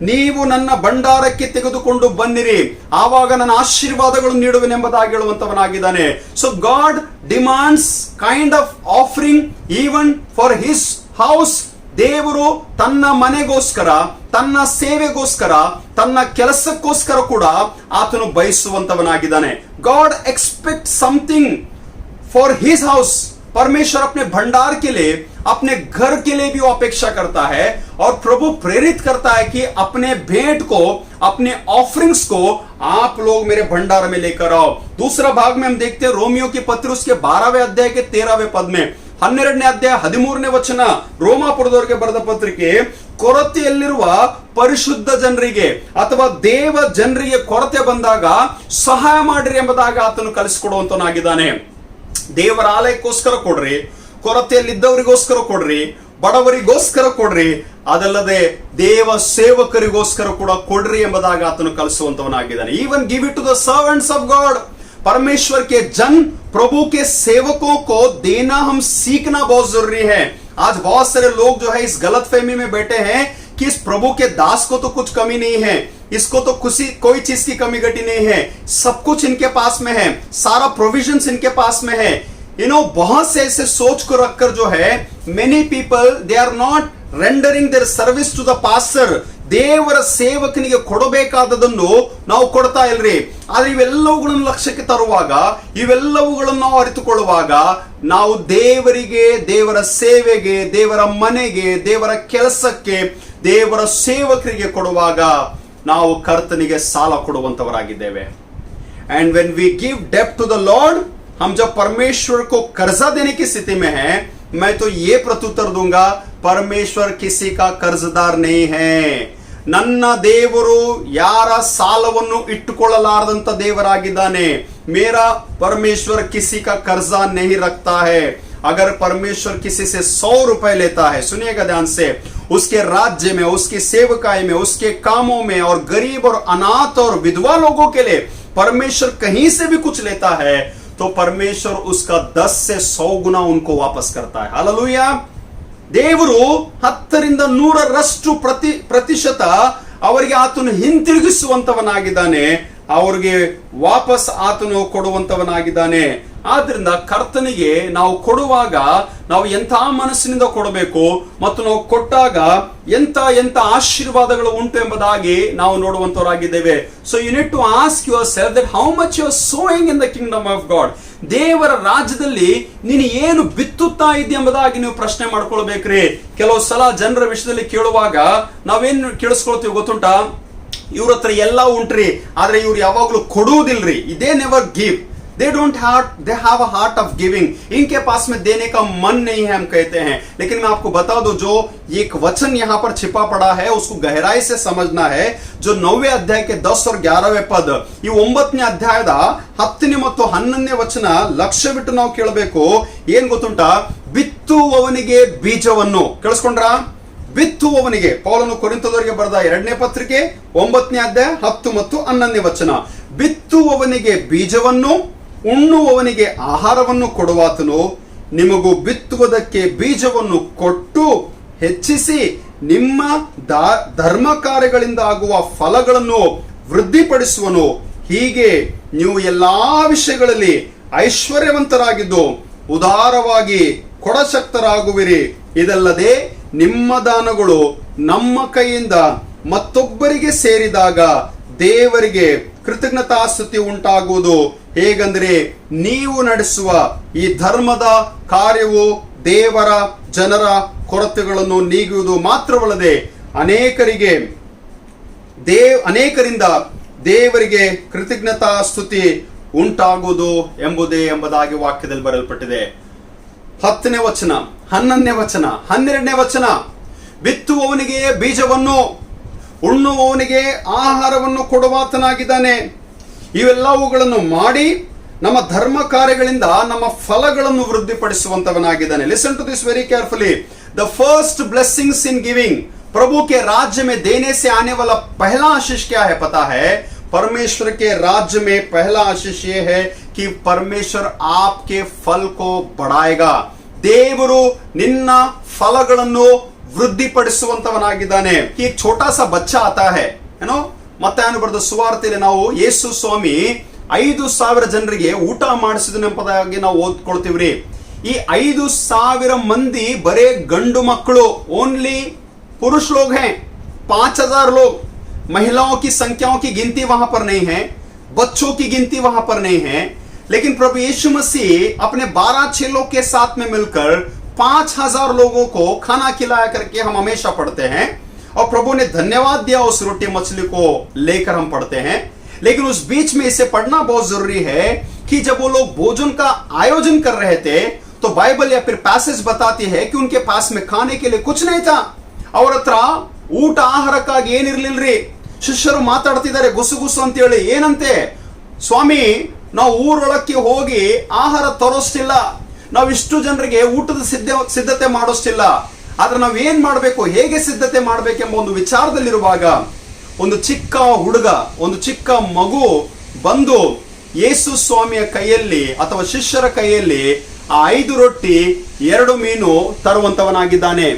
ನೀವು ನನ್ನ ಭಂಡಾರಕ್ಕೆ ತೆಗೆದುಕೊಂಡು ಬನ್ನಿರಿ, ಆವಾಗ ನನ್ನ ಆಶೀರ್ವಾದಗಳು ನೀಡುವೆನೆಂಬುದಾಗಿ ಹೇಳುವಂತವನಾಗಿದ್ದಾನೆ. So God demands kind of offering even for his house. ದೇವರು ತನ್ನ ಮನೆಗೋಸ್ಕರ, ತನ್ನ ಸೇವೆಗೋಸ್ಕರ, ತನ್ನ ಕೆಲಸಕ್ಕೋಸ್ಕರ ಕೂಡ ಆತನು ಬಯಸುವಂತವನಾಗಿದ್ದಾನೆ. God expect something for his house. परमेश्वर अपने भंडार के लिए, अपने घर के लिए भी वो अपेक्षा करता है, और प्रभु प्रेरित करता है कि अपने भेंट को, अपने ऑफरिंग्स को आप लोग मेरे भंडार में लेकर आओ. दूसरा भाग में हम देखते हैं रोमियो की पत्र उसके 12वें अध्याय के 13वें पद में, 12ನೇ ಅಧ್ಯಾಯ 13ನೇ ವಚನ, ರೋಮಾಪುರದವರಿಗೆ ಬರೆದ ಪತ್ರಿಕೆ, ಕೊರತೆಯಲ್ಲಿರುವ ಪರಿಶುದ್ಧ ಜನರಿಗೆ ಅಥವಾ ದೇವ ಜನರಿಗೆ ಕೊರತೆ ಬಂದಾಗ ಸಹಾಯ ಮಾಡಿರಿ ಎಂಬುದಾಗಿ ಆತನು ಕಲಿಸಿಕೊಡುವಂತನಾಗಿದ್ದಾನೆ. ದೇವರ ಆಲಯಕ್ಕೋಸ್ಕರ ಕೊಡ್ರಿ, ಕೊರತೆಯಲ್ಲಿದ್ದವರಿಗೋಸ್ಕರ ಕೊಡ್ರಿ, ಬಡವರಿಗೋಸ್ಕರ ಕೊಡ್ರಿ, ಅದಲ್ಲದೆ ದೇವ ಸೇವಕರಿಗೋಸ್ಕರ ಕೂಡ ಕೊಡ್ರಿ ಎಂಬುದಾಗಿ ಆತನು ಕಲಿಸುವಂತವನಾಗಿದ್ದಾನೆ. Even give it to the servants of God. परमेश्वर के जन, प्रभु के सेवकों को देना हम सीखना बहुत जरूरी है. आज बहुत सारे लोग जो है इस गलतफहमी में बैठे हैं कि इस प्रभु के दास को तो कुछ कमी नहीं है, इसको तो कोई चीज की कमी घटी नहीं है, सब कुछ इनके पास में है, सारा प्रोविजंस इनके पास में है. बहुत से ऐसे सोच को रखकर जो है many people they are not rendering their service to the pastor. ದೇವರ ಸೇವಕನಿಗೆ ಕೊಡಬೇಕಾದದನ್ನು ನಾವು ಕೊಡ್ತಾ ಇಲ್ರಿ. ಆದ್ರೆ ಇವೆಲ್ಲವುಗಳನ್ನು ಲಕ್ಷ್ಯಕ್ಕೆ ತರುವಾಗ, ಇವೆಲ್ಲವುಗಳನ್ನು ನಾವು ಅರಿತುಕೊಳ್ಳುವಾಗ, ನಾವು ದೇವರಿಗೆ, ದೇವರ ಸೇವೆಗೆ, ದೇವರ ಮನೆಗೆ, ದೇವರ ಕೆಲಸಕ್ಕೆ, ದೇವರ ಸೇವಕರಿಗೆ ಕೊಡುವಾಗ ನಾವು ಕರ್ತನಿಗೆ ಸಾಲ ಕೊಡುವಂತವರಾಗಿದ್ದೇವೆ. एंड व्हेन वी गिव डेब्ट टू द लॉर्ड, हम जब परमेश्वर को कर्जा देने की स्थिति में हैं, मैं तो ये प्रत्युत्तर दूंगा, परमेश्वर किसी का कर्जदार नहीं है. ನನ್ನ ದೇವರು ಯಾರ ಸಾಲವನ್ನು ಇಟ್ಟುಕೊಳ್ಳಲಾರದಂತ ದೇವರಾಗಿದ್ದಾನೆ. मेरा परमेश्वर किसी का कर्जा नहीं रखता है. अगर परमेश्वर किसी से 100 रुपए लेता है, सुनिएगा ध्यान से, उसके राज्य में, उसकी सेवकाई में, उसके कामों में, और गरीब और अनाथ और विधवा लोगों के लिए परमेश्वर कहीं से भी कुछ लेता है, तो परमेश्वर उसका 10 से 100 गुना उनको वापस करता है. हालेलुया. ದೇವರು 10% ಪ್ರತಿಶತ ಅವರಿಗೆ ಆತನು ಹಿಂತಿರುಗಿಸುವಂತವನಾಗಿದ್ದಾನೆ, ಅವರಿಗೆ ವಾಪಸ್ ಆತನು ಕೊಡುವಂತವನಾಗಿದ್ದಾನೆ. ಆದ್ರಿಂದ ಕರ್ತನಿಗೆ ನಾವು ಕೊಡುವಾಗ ನಾವು ಎಂಥ ಮನಸ್ಸಿನಿಂದ ಕೊಡಬೇಕು ಮತ್ತು ನಾವು ಕೊಟ್ಟಾಗ ಎಂತ ಆಶೀರ್ವಾದಗಳು ಉಂಟು ಎಂಬುದಾಗಿ ನಾವು ನೋಡುವಂತವರಾಗಿದ್ದೇವೆ. So you need to ask yourself that how much you are sowing in the kingdom of God. ದೇವರ ರಾಜ್ಯದಲ್ಲಿ ನೀನು ಏನು ಬಿತ್ತುತ್ತಾ ಇದ್ದಿ ಎಂಬುದಾಗಿ ನೀವು ಪ್ರಶ್ನೆ ಮಾಡ್ಕೊಳ್ಬೇಕ್ರಿ. ಕೆಲವು ಸಲ ಜನರ ವಿಷಯದಲ್ಲಿ ಕೇಳುವಾಗ ನಾವೇನು ಕೇಳಿಸ್ಕೊಳ್ತೀವಿ ಗೊತ್ತುಂಟಾ? ಇವ್ರ ಹತ್ರ ಎಲ್ಲ ಉಂಟ್ರಿ, ಆದ್ರೆ ಇವ್ರು ಯಾವಾಗ್ಲೂ ಕೊಡುವುದಿಲ್ರಿ. They never give. They have a heart of giving. इनके पास में देने का मन नहीं है, हम कहते हैं. लेकिन मैं आपको बता दूं, जो एक वचन यहाँ पर छिपा पड़ा है उसको गहराई से समझना है. जो 9वे अध्याय के 10 और 11वे पद, ಈ 9ನೇ ಅಧ್ಯಾಯದ 10ನೇ ಮತ್ತು 11ನೇ ವಚನ ಲಕ್ಷ್ಯವಿಟ್ಟು ನಾವು ಕೇಳಬೇಕು. ಏನ್ ಗೊತ್ತುಂಟಾ? ಬಿತ್ತುವವನಿಗೆ ಬೀಜವನ್ನು, ಕೇಳಿಸ್ಕೊಂಡ್ರ? ಬಿತ್ತುವವನಿಗೆ, ಪೌಲನು ಕೊರಿಂಥದವರಿಗೆ ಬರೆದ 2ನೇ ಪತ್ರಿಕೆ 9ನೇ ಅಧ್ಯಾಯ 10 ಮತ್ತು 11ನೇ ವಚನ. ಬಿತ್ತುವವನಿಗೆ ಬೀಜವನ್ನು, ಉಣ್ಣುವವನಿಗೆ ಆಹಾರವನ್ನು ಕೊಡುವಾತನು, ನಿಮಗೂ ಬಿತ್ತುವುದಕ್ಕೆ ಬೀಜವನ್ನು ಕೊಟ್ಟು ಹೆಚ್ಚಿಸಿ ನಿಮ್ಮ ಧರ್ಮ ಕಾರ್ಯಗಳಿಂದ ಆಗುವ ಫಲಗಳನ್ನು ವೃದ್ಧಿಪಡಿಸುವನು. ಹೀಗೆ ನೀವು ಎಲ್ಲಾ ವಿಷಯಗಳಲ್ಲಿ ಐಶ್ವರ್ಯವಂತರಾಗಿದ್ದು ಉದಾರವಾಗಿ ಕೊಡಶಕ್ತರಾಗುವಿರಿ. ಇದಲ್ಲದೆ ನಿಮ್ಮ ದಾನಗಳು ನಮ್ಮ ಕೈಯಿಂದ ಮತ್ತೊಬ್ಬರಿಗೆ ಸೇರಿದಾಗ ದೇವರಿಗೆ ಕೃತಜ್ಞತಾಸ್ತುತಿ ಉಂಟಾಗುವುದು. ಹೇಗೆಂದರೆ ನೀವು ನಡೆಸುವ ಈ ಧರ್ಮದ ಕಾರ್ಯವು ದೇವರ ಜನರ ಕೊರತೆಗಳನ್ನು ನೀಗುವುದು ಮಾತ್ರವಲ್ಲದೆ ಅನೇಕರಿಂದ ದೇವರಿಗೆ ಕೃತಜ್ಞತಾಸ್ತುತಿ ಉಂಟಾಗುವುದು ಎಂಬುದಾಗಿ ವಾಕ್ಯದಲ್ಲಿ ಬರೆಯಲ್ಪಟ್ಟಿದೆ. 10ನೇ ವಚನ, 11ನೇ ವಚನ, 12ನೇ ವಚನ. ಬಿತ್ತುವವನಿಗೆ ಬೀಜವನ್ನು, ಉಣ್ಣುವವನಿಗೆ ಆಹಾರವನ್ನು ಕೊಡುವಾತನಾಗಿದ್ದಾನೆ. ಇವೆಲ್ಲವುಗಳನ್ನು ಮಾಡಿ ನಮ್ಮ ಧರ್ಮ ಕಾರ್ಯಗಳಿಂದ ನಮ್ಮ ಫಲಗಳನ್ನು ವೃದ್ಧಿಪಡಿಸುವಂತವನಾಗಿದ್ದಾನೆ. Listen to this very carefully. The first blessings in giving, प्रभु के राज्य में देने से आने वाला पहला आशीष क्या है पता है? परमेश्वर के राज्य में पहला आशीष ये है कि परमेश्वर आपके फल को बढ़ाएगा. ದೇವರು ನಿನ್ನ ಫಲಗಳನ್ನು ವೃದ್ಧಿಪಡಿಸುವಂತವನಾಗಿದ್ದಾನೆ. एक छोटा सा बच्चा आता है, ಏನೋ ಮತ್ತಾಯನ ಬರೆದ ಸುವಾರ್ತೆಯಲ್ಲಿ ನಾವು ಯೇಸು ಸ್ವಾಮಿ 5,000 ಜನರಿಗೆ ಊಟ ಮಾಡಿಸಿದ ಎಂಬುದಾಗಿ ನಾವು ಓದ್ಕೊಳ್ತೀವ್ರಿ. ಈ 5,000 ಮಂದಿ ಬರೇ ಗಂಡು ಮಕ್ಕಳು, ओनली पुरुष लोग हैं. 5,000 लोग, महिलाओं की संख्याओं की गिनती वहां पर नहीं है, बच्चों की गिनती वहां पर नहीं है. लेकिन प्रभु यीशु मसीह अपने 12 चेलों के साथ में मिलकर 5,000 लोगों को खाना खिलाया करके हम हमेशा पढ़ते हैं. और प्रभु ने धन्यवाद दिया उस रोटी मछली को लेकर हम पढ़ते हैं. लेकिन उस बीच में इसे पढ़ना बहुत जरूरी है कि जब वो लोग भोजन का आयोजन कर रहे थे तो बाइबल या फिर पैसेज बताती है कि उनके पास में खाने के लिए कुछ नहीं था. ಅವ್ರ ಹತ್ರ ಊಟ ಆಹಾರಕ್ಕಾಗಿ ಏನಿರ್ಲಿಲ್ರಿ. ಶಿಷ್ಯರು ಮಾತಾಡ್ತಿದ್ದಾರೆ ಗುಸುಗುಸು ಅಂತ ಹೇಳಿ. ಏನಂತೆ? ಸ್ವಾಮಿ, ನಾವು ಊರೊಳಕ್ಕೆ ಹೋಗಿ ಆಹಾರ ತರೋಷ್ಟಿಲ್ಲ, ನಾವು ಇಷ್ಟು ಜನರಿಗೆ ಊಟದ ಸಿದ್ಧತೆ ಮಾಡೋಷ್ಟಿಲ್ಲ. ಆದ್ರೆ ನಾವು ಏನ್ ಮಾಡಬೇಕು, ಹೇಗೆ ಸಿದ್ಧತೆ ಮಾಡಬೇಕೆಂಬ ಒಂದು ವಿಚಾರದಲ್ಲಿರುವಾಗ ಒಂದು ಚಿಕ್ಕ ಹುಡುಗ, ಒಂದು ಚಿಕ್ಕ ಮಗು ಬಂದು ಯೇಸು ಸ್ವಾಮಿಯ ಕೈಯಲ್ಲಿ ಅಥವಾ ಶಿಷ್ಯರ ಕೈಯಲ್ಲಿ ಆ 5 ರೊಟ್ಟಿ 2 ಮೀನು ತರುವಂತವನಾಗಿದ್ದಾನೆ.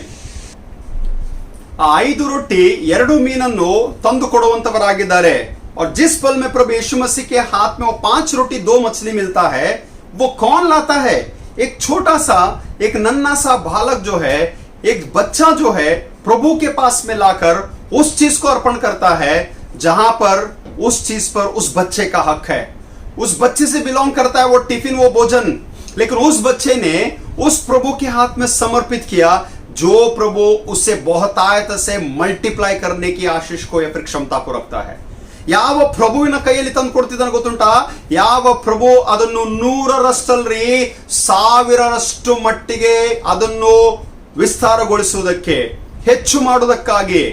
ಆ 5 ರೊಟ್ಟಿ 2 ಮೀನನ್ನು ತಂದು ಕೊಡುವಂತವರಾಗಿದ್ದಾರೆ. और जिस पल में प्रभु यीशु मसीह के हाथ में वो 5 रोटी 2 मछली मिलता है, वो कौन लाता है? एक छोटा सा, एक नन्हा सा बालक जो है, एक बच्चा जो है, प्रभु के पास में लाकर उस चीज को अर्पण करता है जहां पर उस चीज पर उस बच्चे का हक है. उस बच्चे से बिलोंग करता है वो टिफिन, वो भोजन. लेकिन उस बच्चे ने उस प्रभु के हाथ में समर्पित किया जो प्रभु उसे बहुतायत से मल्टीप्लाई करने की आशीष को या फिर क्षमता को रखता है. ಯಾವ ಪ್ರಭುವಿನ ಕೈಯಲ್ಲಿ ತಂದು ಕೊಡ್ತಿದ್ದಾನೆ ಗೊತ್ತುಂಟಾ? ಯಾವ ಪ್ರಭು ಅದನ್ನು 100ರಷ್ಟಲ್ರಿ 1000ರಷ್ಟು ಮಟ್ಟಿಗೆ ಅದನ್ನು ವಿಸ್ತಾರಗೊಳಿಸುವುದಕ್ಕೆ, ಹೆಚ್ಚು ಮಾಡುವುದಕ್ಕಾಗಿ,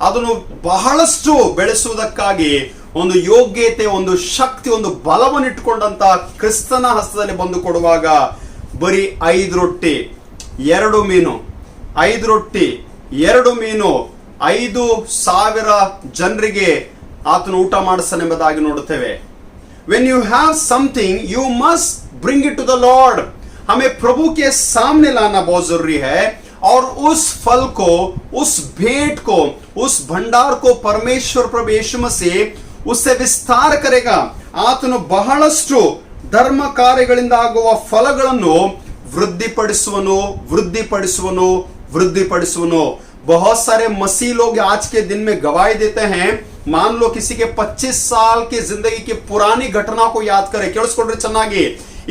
ಅದನ್ನು ಬಹಳಷ್ಟು ಬೆಳೆಸುವುದಕ್ಕಾಗಿ ಒಂದು ಯೋಗ್ಯತೆ, ಒಂದು ಶಕ್ತಿ, ಒಂದು ಬಲವನ್ನು ಇಟ್ಟುಕೊಂಡಂತ ಕ್ರಿಸ್ತನ ಹಸ್ತದಲ್ಲಿ ಬಂದು ಕೊಡುವಾಗ ಬರೀ 5 ರೊಟ್ಟಿ 2 ಮೀನು, 5 ರೊಟ್ಟಿ 2 ಮೀನು 5,000 ಜನರಿಗೆ ಆತನು ಊಟ ಮಾಡಿಸನೆಂಬುದಾಗಿ ನೋಡುತ್ತೇವೆ. When you have something, you must bring it to the Lord. हमें प्रभु के सामने लाना बहुत जरूरी है और उस फल को, उस भेंट को, उस भंडार को परमेश्वर प्रभु यीशु मसीह उससे विस्तार करेगा. ಆತನು ಬಹಳಷ್ಟು ಧರ್ಮ ಕಾರ್ಯಗಳಿಂದ ಆಗುವ ಫಲಗಳನ್ನು ವೃದ್ಧಿಪಡಿಸುವನು, ವೃದ್ಧಿಪಡಿಸುವನು, ವೃದ್ಧಿಪಡಿಸುವನು. बहुत सारे मसीह लोग आज के दिन में गवाही देते हैं. मान लो किसी के 25 साल की जिंदगी की पुरानी घटना को याद करें. ಕೇಳಿಸ್ಕೊಂಡ್ರೆ ಚೆನ್ನಾಗಿ.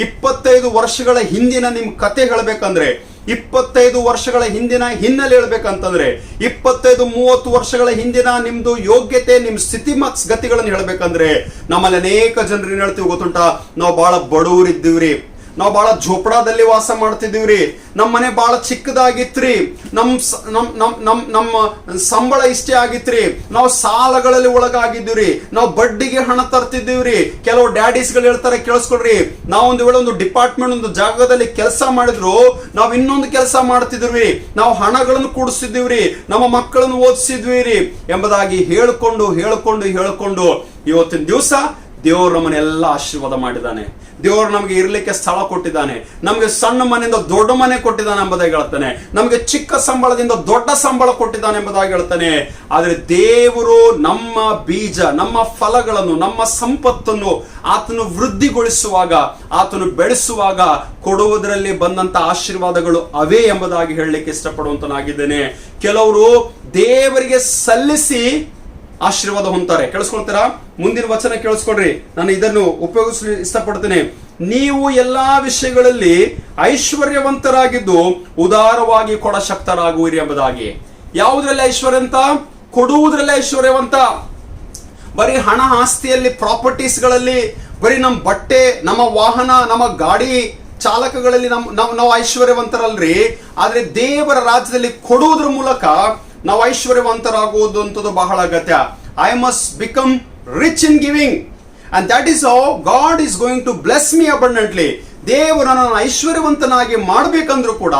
25 ವರ್ಷಗಳ ಹಿಂದಿನ ನಿಮ್ ಕತೆ ಹೇಳ್ಬೇಕಂದ್ರೆ, 25 ವರ್ಷಗಳ ಹಿಂದಿನ ಹಿನ್ನೆಲೆ ಹೇಳ್ಬೇಕಂತಂದ್ರೆ, 25-30 ವರ್ಷಗಳ ಹಿಂದಿನ ನಿಮ್ದು ಯೋಗ್ಯತೆ, ನಿಮ್ ಸ್ಥಿತಿ ಗತಿಗಳನ್ನು ಹೇಳ್ಬೇಕಂದ್ರೆ, ನಮ್ಮಲ್ಲಿ ಅನೇಕ ಜನರು ಏನ್ ಹೇಳ್ತೀವಿ ಗೊತ್ತುಂಟಾ? ನಾವು ಬಹಳ ಬಡವರಿದ್ದೀವ್ರಿ, ನಾವು ಬಹಳ ಝೋಪಡಾದಲ್ಲಿ ವಾಸ ಮಾಡ್ತಿದ್ದೀವ್ರಿ, ನಮ್ಮ ಮನೆ ಬಹಳ ಚಿಕ್ಕದಾಗಿತ್ರಿ, ನಮ್ಮ ಸಂಬಳ ಇಷ್ಟೇ ಆಗಿತ್ರಿ, ನಾವು ಸಾಲಗಳಲ್ಲಿ ಒಳಗಾಗಿದ್ದೀವ್ರಿ, ನಾವು ಬಡ್ಡಿಗೆ ಹಣ ತರ್ತಿದ್ದೀವ್ರಿ. ಕೆಲವು ಡ್ಯಾಡೀಸ್ಗಳು ಹೇಳ್ತಾರೆ, ಕೇಳಿಸ್ಕೊಡ್ರಿ, ನಾವು ಒಂದು ವೇಳೆ ಒಂದು ಡಿಪಾರ್ಟ್ಮೆಂಟ್, ಒಂದು ಜಾಗದಲ್ಲಿ ಕೆಲಸ ಮಾಡಿದ್ರು ನಾವು ಇನ್ನೊಂದು ಕೆಲಸ ಮಾಡ್ತಿದ್ವಿ, ನಾವು ಹಣಗಳನ್ನು ಕೂಡಿಸ್ತಿದ್ದೀವ್ರಿ, ನಮ್ಮ ಮಕ್ಕಳನ್ನು ಓದಿಸಿದ್ವಿ ಎಂಬುದಾಗಿ ಹೇಳ್ಕೊಂಡು ಹೇಳ್ಕೊಂಡು ಹೇಳ್ಕೊಂಡು ಇವತ್ತಿನ ದಿವಸ ದೇವರು ನಮ್ಮನ್ನೆಲ್ಲ ಆಶೀರ್ವಾದ ಮಾಡಿದ್ದಾನೆ. ದೇವರು ನಮಗೆ ಇರ್ಲಿಕ್ಕೆ ಸ್ಥಳ ಕೊಟ್ಟಿದ್ದಾನೆ, ನಮಗೆ ಸಣ್ಣ ಮನೆಯಿಂದ ದೊಡ್ಡ ಮನೆ ಕೊಟ್ಟಿದ್ದಾನೆ ಎಂಬುದಾಗಿ ಹೇಳ್ತಾನೆ, ನಮಗೆ ಚಿಕ್ಕ ಸಂಬಳದಿಂದ ದೊಡ್ಡ ಸಂಬಳ ಕೊಟ್ಟಿದ್ದಾನೆ ಎಂಬುದಾಗಿ ಹೇಳ್ತಾನೆ. ಆದರೆ ದೇವರು ನಮ್ಮ ಬೀಜ, ನಮ್ಮ ಫಲಗಳನ್ನು, ನಮ್ಮ ಸಂಪತ್ತನ್ನು ಆತನು ವೃದ್ಧಿಗೊಳಿಸುವಾಗ, ಆತನು ಬೆಳೆಸುವಾಗ ಕೊಡುವುದರಲ್ಲಿ ಬಂದಂತ ಆಶೀರ್ವಾದಗಳು ಅವೇ ಎಂಬುದಾಗಿ ಹೇಳಲಿಕ್ಕೆ ಇಷ್ಟಪಡುವಂತನಾಗಿದ್ದೇನೆ. ಕೆಲವರು ದೇವರಿಗೆ ಸಲ್ಲಿಸಿ ಆಶೀರ್ವಾದ ಹೊಂತಾರೆ. ಕೇಳಿಸ್ಕೊಳ್ತೀರಾ? ಮುಂದಿನ ವಚನ ಕೇಳಿಸ್ಕೊಡ್ರಿ, ನಾನು ಇದನ್ನು ಉಪಯೋಗಿಸಲು ಇಷ್ಟಪಡ್ತೇನೆ. ನೀವು ಎಲ್ಲಾ ವಿಷಯಗಳಲ್ಲಿ ಐಶ್ವರ್ಯವಂತರಾಗಿದ್ದು ಉದಾರವಾಗಿ ಕೊಡ ಶಕ್ತರಾಗುವಿರಿ ಎಂಬುದಾಗಿ. ಯಾವುದ್ರಲ್ಲಿ ಐಶ್ವರ್ಯ ಅಂತ? ಕೊಡುವುದರಲ್ಲಿ ಐಶ್ವರ್ಯವಂತ. ಬರೀ ಹಣ ಆಸ್ತಿಯಲ್ಲಿ, ಪ್ರಾಪರ್ಟೀಸ್ಗಳಲ್ಲಿ, ಬರೀ ನಮ್ಮ ಬಟ್ಟೆ, ನಮ್ಮ ವಾಹನ, ನಮ್ಮ ಗಾಡಿ ಚಾಲಕಗಳಲ್ಲಿ ನಾವು ಐಶ್ವರ್ಯವಂತರಲ್ರಿ. ಆದ್ರೆ ದೇವರ ರಾಜ್ಯದಲ್ಲಿ ಕೊಡುವುದರ ಮೂಲಕ ನಾವು ಐಶ್ವರ್ಯವಂತರಾಗುವುದು ಅಂತದ್ದು ಬಹಳ ಅಗತ್ಯ. I must become rich in giving, and that is how God is going to bless me abundantly. ದೇವರು ನನ್ನನ್ನು ಐಶ್ವರ್ಯವಂತನಾಗಿ ಮಾಡಬೇಕಂದ್ರೂ ಕೂಡ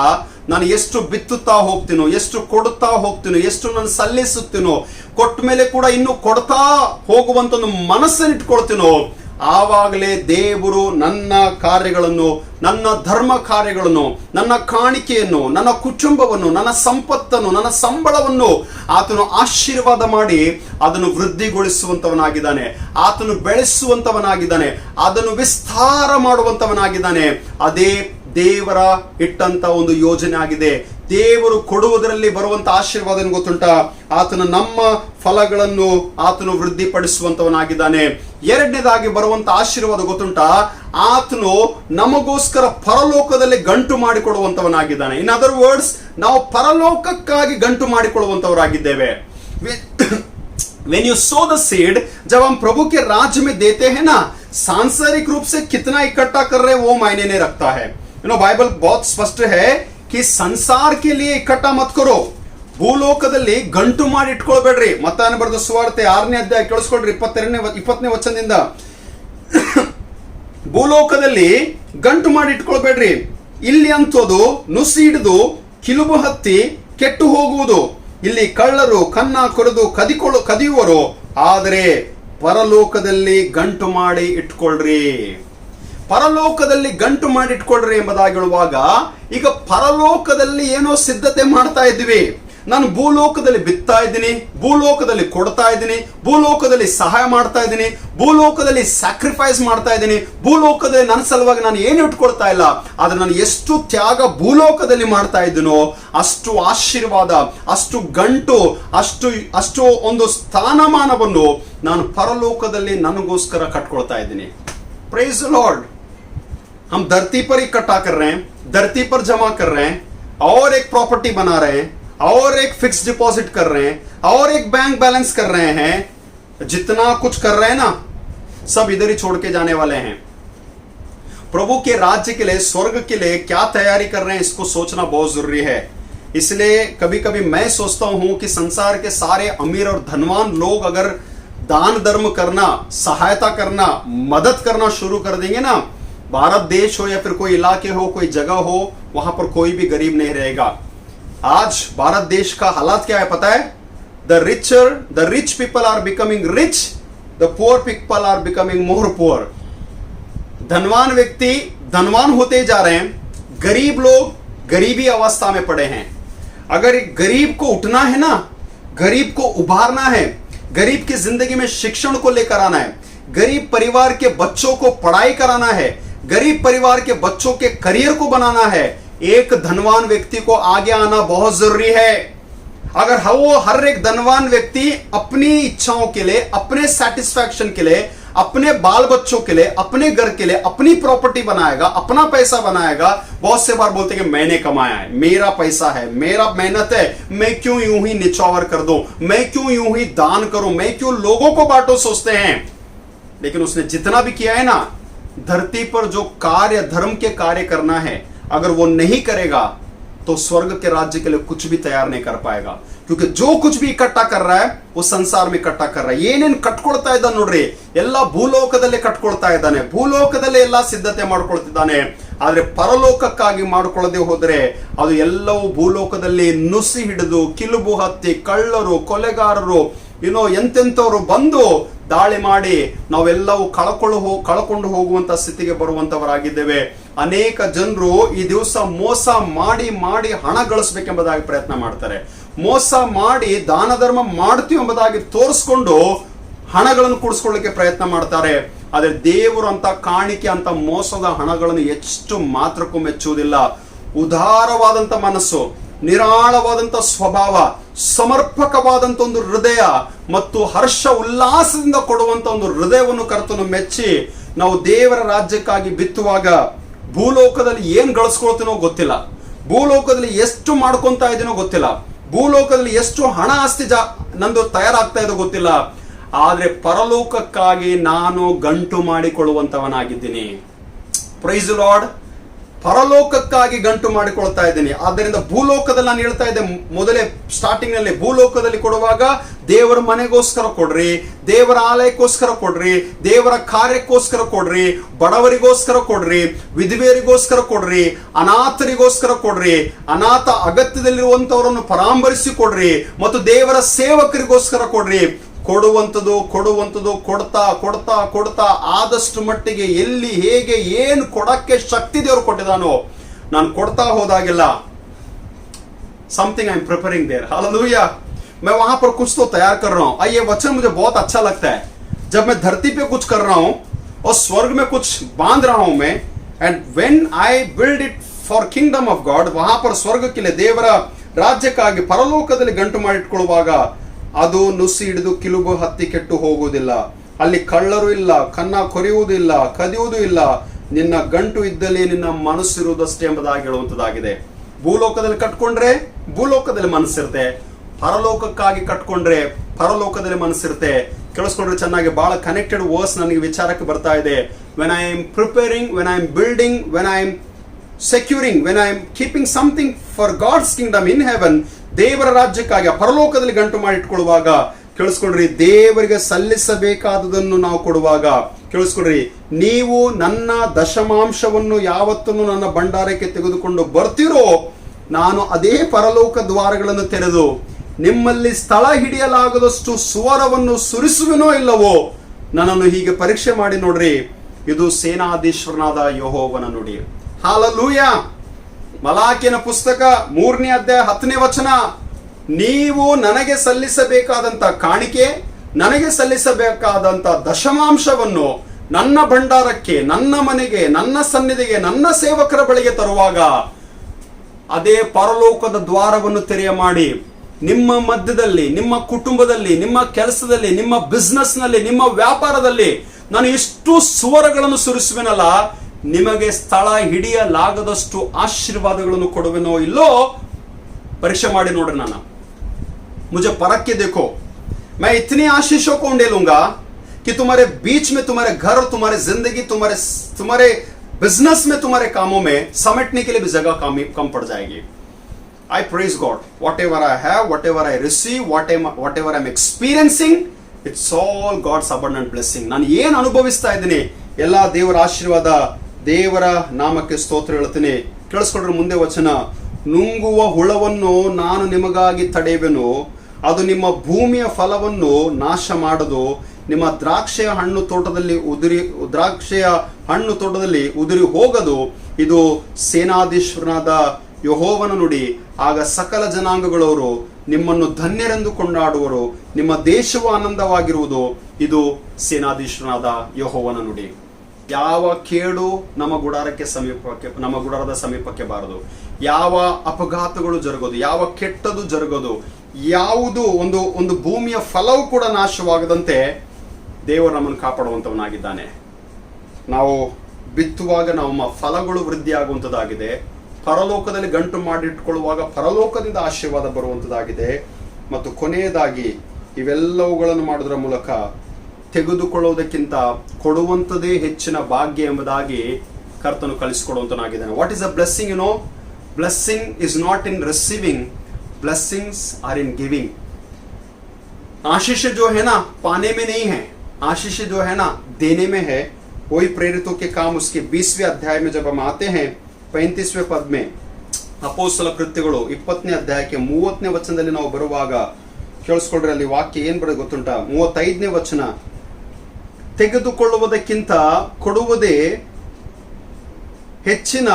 ನಾನು ಎಷ್ಟು ಬಿತ್ತುತ್ತಾ ಹೋಗ್ತೀನೋ, ಎಷ್ಟು ಕೊಡುತ್ತಾ ಹೋಗ್ತೀನೋ, ಎಷ್ಟು ನಾನು ಸಲ್ಲಿಸುತ್ತೀನೋ, ಕೊಟ್ಟ ಮೇಲೆ ಕೂಡ ಇನ್ನು ಕೊಡ್ತಾ ಹೋಗುವಂತ ಒಂದು ಮನಸ್ಸನ್ನು ಇಟ್ಕೊಳ್ತೀನೋ, ಆವಾಗಲೇ ದೇವರು ನನ್ನ ಕಾರ್ಯಗಳನ್ನು, ನನ್ನ ಧರ್ಮ ಕಾರ್ಯಗಳನ್ನು, ನನ್ನ ಕಾಣಿಕೆಯನ್ನು, ನನ್ನ ಕುಟುಂಬವನ್ನು, ನನ್ನ ಸಂಪತ್ತನ್ನು, ನನ್ನ ಸಂಬಳವನ್ನು ಆತನು ಆಶೀರ್ವಾದ ಮಾಡಿ ಅದನ್ನು ವೃದ್ಧಿಗೊಳಿಸುವಂತವನಾಗಿದ್ದಾನೆ, ಆತನು ಬೆಳೆಸುವಂತವನಾಗಿದ್ದಾನೆ, ಅದನ್ನು ವಿಸ್ತಾರ ಮಾಡುವಂತವನಾಗಿದ್ದಾನೆ. ಅದೇ ದೇವರ ಇಟ್ಟಂತ ಒಂದು ಯೋಜನೆ ಆಗಿದೆ. ದೇವರು ಕೊಡುವುದರಲ್ಲಿ ಬರುವಂತ ಆಶೀರ್ವಾದ ಗೊತ್ತುಂಟ? ಆತನು ನಮ್ಮ ಫಲಗಳನ್ನು ಆತನು ವೃದ್ಧಿಪಡಿಸುವಂತವನಾಗಿದ್ದಾನೆ. ಎರಡನೇದಾಗಿ ಬರುವಂತ ಆಶೀರ್ವಾದ ಗೊತ್ತುಂಟ? ಆತನು ನಮಗೋಸ್ಕರ ಪರಲೋಕದಲ್ಲಿ ಗಂಟು ಮಾಡಿಕೊಡುವಂತವನಾಗಿದ್ದಾನೆ. ಇನ್ ಅದರ್ ವರ್ಡ್ಸ್, ನಾವು ಪರಲೋಕಕ್ಕಾಗಿ ಗಂಟು ಮಾಡಿಕೊಳ್ಳುವಂತವರಾಗಿದ್ದೇವೆ. When you sow the seed, जब हम प्रभु के राज्य में देते हैं ना, सांसारिक रूप से कितना इकट्ठा कर रहे वो मायने नहीं रखता है. बाइबल बहुत स्पष्ट है कि संसार के लिए इकट्ठा मत करो. ಭೂಲೋಕದಲ್ಲಿ ಗಂಟು ಮಾಡಿ ಇಟ್ಕೊಳ್ಬೇಡ್ರಿ. ಮತ್ತಾಯನ ಬರೆದ ಸುವಾರ್ತೆ 6ನೇ ಅಧ್ಯಾಯ ಕೇಳಿಸ್ಕೊಳ್ರಿ, 20ನೇ ವಚನದಿಂದ. ಭೂಲೋಕದಲ್ಲಿ ಗಂಟು ಮಾಡಿ ಇಟ್ಕೊಳ್ಬೇಡ್ರಿ. ಇಲ್ಲಿ ಅಂತೋದು ನುಸಿ ಹಿಡಿದು ಕಿಲುಬು ಹತ್ತಿ ಕೆಟ್ಟು ಹೋಗುವುದು. ಇಲ್ಲಿ ಕಳ್ಳರು ಕನ್ನ ಕೊರೆದು ಕದಿಯುವರು. ಆದರೆ ಪರಲೋಕದಲ್ಲಿ ಗಂಟು ಮಾಡಿ ಇಟ್ಕೊಳ್ರಿ. ಪರಲೋಕದಲ್ಲಿ ಗಂಟು ಮಾಡಿ ಇಟ್ಕೊಳ್ರಿ ಎಂಬುದಾಗಿ ಹೇಳುವಾಗ, ಈಗ ಪರಲೋಕದಲ್ಲಿ ಏನೋ ಸಿದ್ಧತೆ ಮಾಡ್ತಾ ಇದ್ವಿ. ನಾನು ಭೂಲೋಕದಲ್ಲಿ ಬಿತ್ತಾ ಇದ್ದೀನಿ, ಭೂಲೋಕದಲ್ಲಿ ಕೊಡ್ತಾ ಇದ್ದೀನಿ, ಭೂಲೋಕದಲ್ಲಿ ಸಹಾಯ ಮಾಡ್ತಾ ಇದ್ದೀನಿ, ಭೂಲೋಕದಲ್ಲಿ ಸ್ಯಾಕ್ರಿಫೈಸ್ ಮಾಡ್ತಾ ಇದ್ದೀನಿ, ಭೂಲೋಕದಲ್ಲಿ ನನ್ನ ಸಲುವಾಗಿ ನಾನು ಏನು ಇಟ್ಕೊಳ್ತಾ ಇಲ್ಲ. ಆದ್ರೆ ನಾನು ಎಷ್ಟು ತ್ಯಾಗ ಭೂಲೋಕದಲ್ಲಿ ಮಾಡ್ತಾ ಇದ್ದೀನೋ ಅಷ್ಟು ಆಶೀರ್ವಾದ, ಅಷ್ಟು ಗಂಟು, ಅಷ್ಟು ಒಂದು ಸ್ಥಾನಮಾನವನ್ನು ನಾನು ಪರಲೋಕದಲ್ಲಿ ನನಗೋಸ್ಕರ ಕಟ್ಕೊಳ್ತಾ ಇದ್ದೀನಿ. Praise the Lord. हम धरती पर इकट्ठा कर रहे हैं, धरती पर जमा कर रहे हैं, और एक प्रॉपर्टी बना रहे हैं, और एक फिक्स डिपॉजिट कर रहे हैं, और एक बैंक बैलेंस कर रहे हैं. जितना कुछ कर रहे हैं ना, सब इधर ही छोड़ के जाने वाले हैं। प्रभु के राज्य के लिए, स्वर्ग के लिए क्या तैयारी कर रहे हैं, इसको सोचना बहुत जरूरी है। इसलिए कभी कभी मैं सोचता हूं कि संसार के सारे अमीर और धनवान लोग अगर दान धर्म करना, सहायता करना, मदद करना शुरू कर देंगे ना, भारत देश हो या फिर कोई इलाके हो, कोई जगह हो, वहां पर कोई भी गरीब नहीं रहेगा। आज भारत देश का हालात क्या है पता है? The rich people are becoming rich, the poor people are becoming more poor. धनवान व्यक्ति धनवान होते जा रहे हैं, गरीब लोग गरीबी अवस्था में पड़े हैं। अगर एक गरीब को उठना है ना, गरीब को उभारना है, गरीब की जिंदगी में शिक्षण को लेकर आना है, गरीब परिवार के बच्चों को पढ़ाई कराना है, गरीब परिवार के बच्चों के करियर को बनाना है, एक धनवान व्यक्ति को आगे आना बहुत जरूरी है। अगर वो हर एक धनवान व्यक्ति अपनी इच्छाओं के लिए, अपने सेटिस्फैक्शन के लिए, अपने बाल बच्चों के लिए, अपने घर के लिए अपनी प्रॉपर्टी बनाएगा, अपना पैसा बनाएगा, बहुत से बार बोलते हैं कि मैंने कमाया है, मेरा पैसा है, मेरा मेहनत है, मैं क्यों यूं ही निछावर कर दूं, मैं क्यों यूं ही दान करूं, मैं क्यों लोगों को बांटो सोचते हैं। लेकिन उसने जितना भी किया है ना, धरती पर जो कार्य, धर्म के कार्य करना है, अगर वो नहीं करेगा तो स्वर्ग के राज्य के लिए कुछ भी तैयार नहीं कर पाएगा। क्योंकि जो कुछ भी इकट्ठा कर रहा है वो संसार में इकट्ठा कर रहा है। ಏನೇನು ಕಟ್ಕೊಳ್ತಾ ಇದ್ದಾನೆ ನೋಡ್ರಿ, ಎಲ್ಲ ಭೂಲೋಕದಲ್ಲಿ ಕಟ್ಕೊಳ್ತಾ ಇದ್ದಾನೆ, ಭೂಲೋಕದಲ್ಲಿ ಎಲ್ಲ ಸಿದ್ಧತೆ ಮಾಡ್ಕೊಳ್ತಿದ್ದಾನೆ. ಆದ್ರೆ ಪರಲೋಕಕ್ಕಾಗಿ ಮಾಡ್ಕೊಳ್ಳದೆ ಹೋದ್ರೆ ಅದು ಎಲ್ಲವೂ ಭೂಲೋಕದಲ್ಲಿ ನುಸಿ ಹಿಡಿದು ಕಿಲುಬು ಹತ್ತಿ ಕಳ್ಳರು, ಕೊಲೆಗಾರರು, ಎಂತೆಂಥವ್ರು ಬಂದು ದಾಳಿ ಮಾಡಿ ನಾವೆಲ್ಲವೂ ಕಳ್ಕೊಂಡು ಹೋಗುವಂತ ಸ್ಥಿತಿಗೆ ಬರುವಂತವರಾಗಿದ್ದೇವೆ. ಅನೇಕ ಜನರು ಈ ದಿವಸ ಮೋಸ ಮಾಡಿ ಮಾಡಿ ಹಣ ಗಳಿಸಬೇಕೆಂಬುದಾಗಿ ಪ್ರಯತ್ನ ಮಾಡ್ತಾರೆ. ಮೋಸ ಮಾಡಿ ದಾನ ಧರ್ಮ ಮಾಡ್ತೀವಿ ಎಂಬುದಾಗಿ ತೋರಿಸ್ಕೊಂಡು ಹಣಗಳನ್ನು ಕೂಡಿಸ್ಕೊಳ್ಳಿಕ್ಕೆ ಪ್ರಯತ್ನ ಮಾಡ್ತಾರೆ. ಆದ್ರೆ ದೇವರು ಅಂತ ಕಾಣಿಕೆ, ಅಂತ ಮೋಸದ ಹಣಗಳನ್ನು ಎಷ್ಟು ಮಾತ್ರಕ್ಕೂ ಮೆಚ್ಚುವುದಿಲ್ಲ. ಉದಾರವಾದಂತ ಮನಸ್ಸು, ನಿರಾಳವಾದಂತ ಸ್ವಭಾವ, ಸಮರ್ಪಕವಾದಂತ ಒಂದು ಹೃದಯ ಮತ್ತು ಹರ್ಷ ಉಲ್ಲಾಸದಿಂದ ಕೊಡುವಂತ ಒಂದು ಹೃದಯವನ್ನು ಕರ್ತನು ಮೆಚ್ಚಿ ನಾವು ದೇವರ ರಾಜ್ಯಕ್ಕಾಗಿ ಬಿತ್ತುವಾಗ ಭೂಲೋಕದಲ್ಲಿ ಏನ್ ಗಳಿಸ್ಕೊಳ್ತೀನೋ ಗೊತ್ತಿಲ್ಲ, ಭೂಲೋಕದಲ್ಲಿ ಎಷ್ಟು ಮಾಡ್ಕೊಂತ ಇದೀನೋ ಗೊತ್ತಿಲ್ಲ, ಭೂಲೋಕದಲ್ಲಿ ಎಷ್ಟು ಹಣ ಆಸ್ತಿ ನಂದು ತಯಾರಾಗ್ತಾ ಇದೋ ಗೊತ್ತಿಲ್ಲ. ಆದ್ರೆ ಪರಲೋಕಕ್ಕಾಗಿ ನಾನು ಗಂಟು ಮಾಡಿಕೊಳ್ಳುವಂತವನಾಗಿದ್ದೀನಿ. Praise the Lord. ಪರಲೋಕಕ್ಕಾಗಿ ಗಂಟು ಮಾಡಿಕೊಳ್ತಾ ಇದ್ದೀನಿ. ಆದ್ದರಿಂದ ಭೂಲೋಕದಲ್ಲಿ ನಾನು ಹೇಳ್ತಾ ಇದ್ದೆ ಮೊದಲೇ ಸ್ಟಾರ್ಟಿಂಗ್ ನಲ್ಲಿ, ಭೂಲೋಕದಲ್ಲಿ ಕೊಡುವಾಗ ದೇವರ ಮನೆಗೋಸ್ಕರ ಕೊಡ್ರಿ, ದೇವರ ಆಲಯಕ್ಕೋಸ್ಕರ ಕೊಡ್ರಿ, ದೇವರ ಕಾರ್ಯಕ್ಕೋಸ್ಕರ ಕೊಡ್ರಿ, ಬಡವರಿಗೋಸ್ಕರ ಕೊಡ್ರಿ, ವಿಧವೆಯರಿಗೋಸ್ಕರ ಕೊಡ್ರಿ, ಅನಾಥರಿಗೋಸ್ಕರ ಕೊಡ್ರಿ, ಅನಾಥ ಅಗತ್ಯದಲ್ಲಿರುವಂತವರನ್ನು ಪರಾಮರಿಸಿ ಕೊಡ್ರಿ, ಮತ್ತು ದೇವರ ಸೇವಕರಿಗೋಸ್ಕರ ಕೊಡ್ರಿ. ಕೊಡುವಂಥದ್ದು ಕೊಡ್ತಾ ಕೊಡ್ತಾ ಕೊಡ್ತಾ ಆದಷ್ಟು ಮಟ್ಟಿಗೆ ಎಲ್ಲಿ ಹೇಗೆ ಏನು ಕೊಡಕ್ಕೆ ಶಕ್ತಿ ದೇವರು ಕೊಟ್ಟಿದಾನೋ ನಾನು ಕೊಡ್ತಾ ಹೋದಾಗೆಲ್ಲ something I am preparing there. Hallelujah. मैं वहां पर कुछ तो तैयार कर रहा हूं. ये वचन मुझे बहुत अच्छा लगता है. जब मैं धरती पे कुछ कर रहा हूं और स्वर्ग में कुछ बांध रहा हूं मैं, and when I build it for kingdom of God, वहां पर स्वर्ग के लिए देवರ ರಾಜ್ಯಕ್ಕಾಗಿ ಪರಲೋಕದಲ್ಲಿ ಗಂಟು ಮಾಡಿಟ್ಕೊಳ್ಳುವಾಗ ಅದು ನುಸಿ ಹಿಡಿದು ಕಿಲುಬು ಹತ್ತಿ ಕೆಟ್ಟು ಹೋಗುವುದಿಲ್ಲ. ಅಲ್ಲಿ ಕಳ್ಳರು ಇಲ್ಲ, ಕನ್ನ ಕೊರೆಯುವುದಿಲ್ಲ, ಕದಿಯುವುದು ಇಲ್ಲ. ನಿನ್ನ ಗಂಟು ಇದ್ದಲ್ಲಿ ನಿನ್ನ ಮನಸ್ಸಿರುವುದಷ್ಟೇ ಎಂಬುದಾಗಿ ಹೇಳುವಂತದ್ದಾಗಿದೆ. ಭೂಲೋಕದಲ್ಲಿ ಕಟ್ಕೊಂಡ್ರೆ ಭೂಲೋಕದಲ್ಲಿ ಮನಸ್ಸಿರುತ್ತೆ, ಪರಲೋಕಕ್ಕಾಗಿ ಕಟ್ಕೊಂಡ್ರೆ ಪರಲೋಕದಲ್ಲಿ ಮನಸ್ಸಿರುತ್ತೆ. ಕೇಳಿಸ್ಕೊಂಡ್ರೆ ಚೆನ್ನಾಗಿ, ಬಹಳ ಕನೆಕ್ಟೆಡ್ ವರ್ಸ್ ನನಗೆ ವಿಚಾರಕ್ಕೆ ಬರ್ತಾ ಇದೆ. When I am preparing, when I am building, when I am securing, when I am keeping something for God's kingdom in heaven, ದೇವರ ರಾಜ್ಯಕ್ಕಾಗಿ ಪರಲೋಕದಲ್ಲಿ ಗಂಟು ಮಾಡಿಟ್ಕೊಳ್ಳುವಾಗ ಕೇಳಿಸ್ಕೊಳ್ರಿ, ದೇವರಿಗೆ ಸಲ್ಲಿಸಬೇಕಾದದನ್ನು ನಾವು ಕೊಡುವಾಗ ಕೇಳಿಸ್ಕೊಳ್ರಿ, ನೀವು ನನ್ನ ದಶಮಾಂಶವನ್ನು ಯಾವತ್ತೂ ನನ್ನ ಭಂಡಾರಕ್ಕೆ ತೆಗೆದುಕೊಂಡು ಬರ್ತಿರೋ, ನಾನು ಅದೇ ಪರಲೋಕ ದ್ವಾರಗಳನ್ನು ತೆರೆದು ನಿಮ್ಮಲ್ಲಿ ಸ್ಥಳ ಹಿಡಿಯಲಾಗದಷ್ಟು ಸುವರವನ್ನು ಸುರಿಸುವೆನೋ ಇಲ್ಲವೋ ನನ್ನನ್ನು ಹೀಗೆ ಪರೀಕ್ಷೆ ಮಾಡಿ ನೋಡ್ರಿ. ಇದು ಸೇನಾಧೀಶ್ವರನಾದ ಯೆಹೋವನ ನುಡಿ. ಹಾಲೆಲೂಯಾ. ಮಲಾಕಿನ ಪುಸ್ತಕ 3ನೇ ಅಧ್ಯಾಯ 10ನೇ ವಚನ, ನೀವು ನನಗೆ ಸಲ್ಲಿಸಬೇಕಾದಂತ ಕಾಣಿಕೆ, ನನಗೆ ಸಲ್ಲಿಸಬೇಕಾದಂತ ದಶಮಾಂಶವನ್ನು ನನ್ನ ಭಂಡಾರಕ್ಕೆ, ನನ್ನ ಮನೆಗೆ, ನನ್ನ ಸನ್ನಿಧಿಗೆ, ನನ್ನ ಸೇವಕರ ಬಳಿಗೆ ತರುವಾಗ ಅದೇ ಪರಲೋಕದ ದ್ವಾರವನ್ನು ತೆರೆಯ ಮಾಡಿ ನಿಮ್ಮ ಮಧ್ಯದಲ್ಲಿ, ನಿಮ್ಮ ಕುಟುಂಬದಲ್ಲಿ, ನಿಮ್ಮ ಕೆಲಸದಲ್ಲಿ, ನಿಮ್ಮ ಬಿಸ್ನೆಸ್ ನಲ್ಲಿ, ನಿಮ್ಮ ವ್ಯಾಪಾರದಲ್ಲಿ ನಾನು ಎಷ್ಟು ಸುವರಗಳನ್ನು ಸುರಿಸುವೆನಲ್ಲ, ನಿಮಗೆ ಸ್ಥಳ ಹಿಡಿಯಲಾಗದಷ್ಟು ಆಶೀರ್ವಾದಗಳನ್ನು ಕೊಡುವೆನೋ ಇಲ್ಲೋ ಪರೀಕ್ಷೆ ಮಾಡಿ ನೋಡ್ರಿ. ನಾನು ಮುझे परख के देखो, मैं इतनी आशीषों को उंडे लूंगा कि तुम्हारे बीच में, तुम्हारे घर, तुम्हारे जिंदगी, तुम्हारे बिजनेस में, तुम्हारे कामों में समेटने के लिए भी जगह कम पड़ जाएगी. I praise God. Whatever I have, whatever I receive, whatever I'm experiencing, it's all God's abundant blessing. ನಾನು ಏನು ಅನುಭವಿಸ್ತಾ ಇದ್ದೀನಿ ಎಲ್ಲ ದೇವರ ಆಶೀರ್ವಾದ, ದೇವರ ನಾಮಕ್ಕೆ ಸ್ತೋತ್ರ ಹೇಳ್ತೀನಿ. ಕೇಳಿಸ್ಕೊಂಡ್ರೆ ಮುಂದೆ ವಚನ, ನುಂಗುವ ಹುಳವನ್ನು ನಾನು ನಿಮಗಾಗಿ ತಡೆಯುವೆನು, ಅದು ನಿಮ್ಮ ಭೂಮಿಯ ಫಲವನ್ನು ನಾಶ ಮಾಡದು, ನಿಮ್ಮ ದ್ರಾಕ್ಷೆಯ ಹಣ್ಣು ತೋಟದಲ್ಲಿ ಉದುರಿ ಹೋಗದು. ಇದು ಸೇನಾಧೀಶ್ವರನಾದ ಯೆಹೋವನ ನುಡಿ. ಆಗ ಸಕಲ ಜನಾಂಗಗಳವರು ನಿಮ್ಮನ್ನು ಧನ್ಯರೆಂದು ಕೊಂಡಾಡುವರು, ನಿಮ್ಮ ದೇಶವು ಆನಂದವಾಗಿರುವುದು. ಇದು ಸೇನಾಧೀಶ್ವರನಾದ ಯೆಹೋವನ ನುಡಿ. ಯಾವ ಕೇಡು ನಮ್ಮ ಗುಡಾರದ ಸಮೀಪಕ್ಕೆ ಬಾರದು. ಯಾವ ಅಪಘಾತಗಳು ಜರುಗೋದು, ಯಾವ ಕೆಟ್ಟದು ಜರುಗೋದು, ಯಾವುದು ಒಂದು ಭೂಮಿಯ ಫಲವು ಕೂಡ ನಾಶವಾಗದಂತೆ ದೇವರು ನಮ್ಮನ್ನು ಕಾಪಾಡುವಂತವನಾಗಿದ್ದಾನೆ. ನಾವು ಬಿತ್ತುವಾಗ ನಮ್ಮ ಫಲಗಳು ವೃದ್ಧಿ ಆಗುವಂಥದ್ದಾಗಿದೆ. ಪರಲೋಕದಲ್ಲಿ ಗಂಟು ಮಾಡಿಟ್ಕೊಳ್ಳುವಾಗ ಪರಲೋಕದಿಂದ ಆಶೀರ್ವಾದ ಬರುವಂಥದ್ದಾಗಿದೆ. ಮತ್ತು ಕೊನೆಯದಾಗಿ ಇವೆಲ್ಲವುಗಳನ್ನು ಮಾಡೋದ್ರ ಮೂಲಕ ತೆಗೆದುಕೊಳ್ಳುವುದಕ್ಕಿಂತ ಕೊಡುವಂಥದ್ದೇ ಹೆಚ್ಚಿನ ಭಾಗ್ಯ ಎಂಬುದಾಗಿ ಕರ್ತನು ಕಲಿಸಿಕೊಡುವಂತನಾಗಿದ್ದಾನೆ. What is a blessing? You know, blessing is not in receiving, blessings are in giving. आशीष जो है ना पाने में नहीं है, आशीष जो है ना देने में है. वही प्रेरितों के काम उसके 20वें अध्याय में जब हम आते हैं 35वें पद में, ಅಪೊಸ್ತಲ ಕೃತ್ಯಗಳು 20ನೇ ಅಧ್ಯಾಯಕ್ಕೆ 30ನೇ ವಚನದಲ್ಲಿ ನಾವು ಬರುವಾಗ ಕೇಳಿಸ್ಕೊಳ್ರಿ, ಅಲ್ಲಿ ವಾಕ್ಯ ಏನ್ ಬರೋದು ಗೊತ್ತುಂಟ? 35ನೇ ವಚನ, ತೆಗೆದುಕೊಳ್ಳುವುದಕ್ಕಿಂತ ಕೊಡುವುದೇ ಹೆಚ್ಚಿನ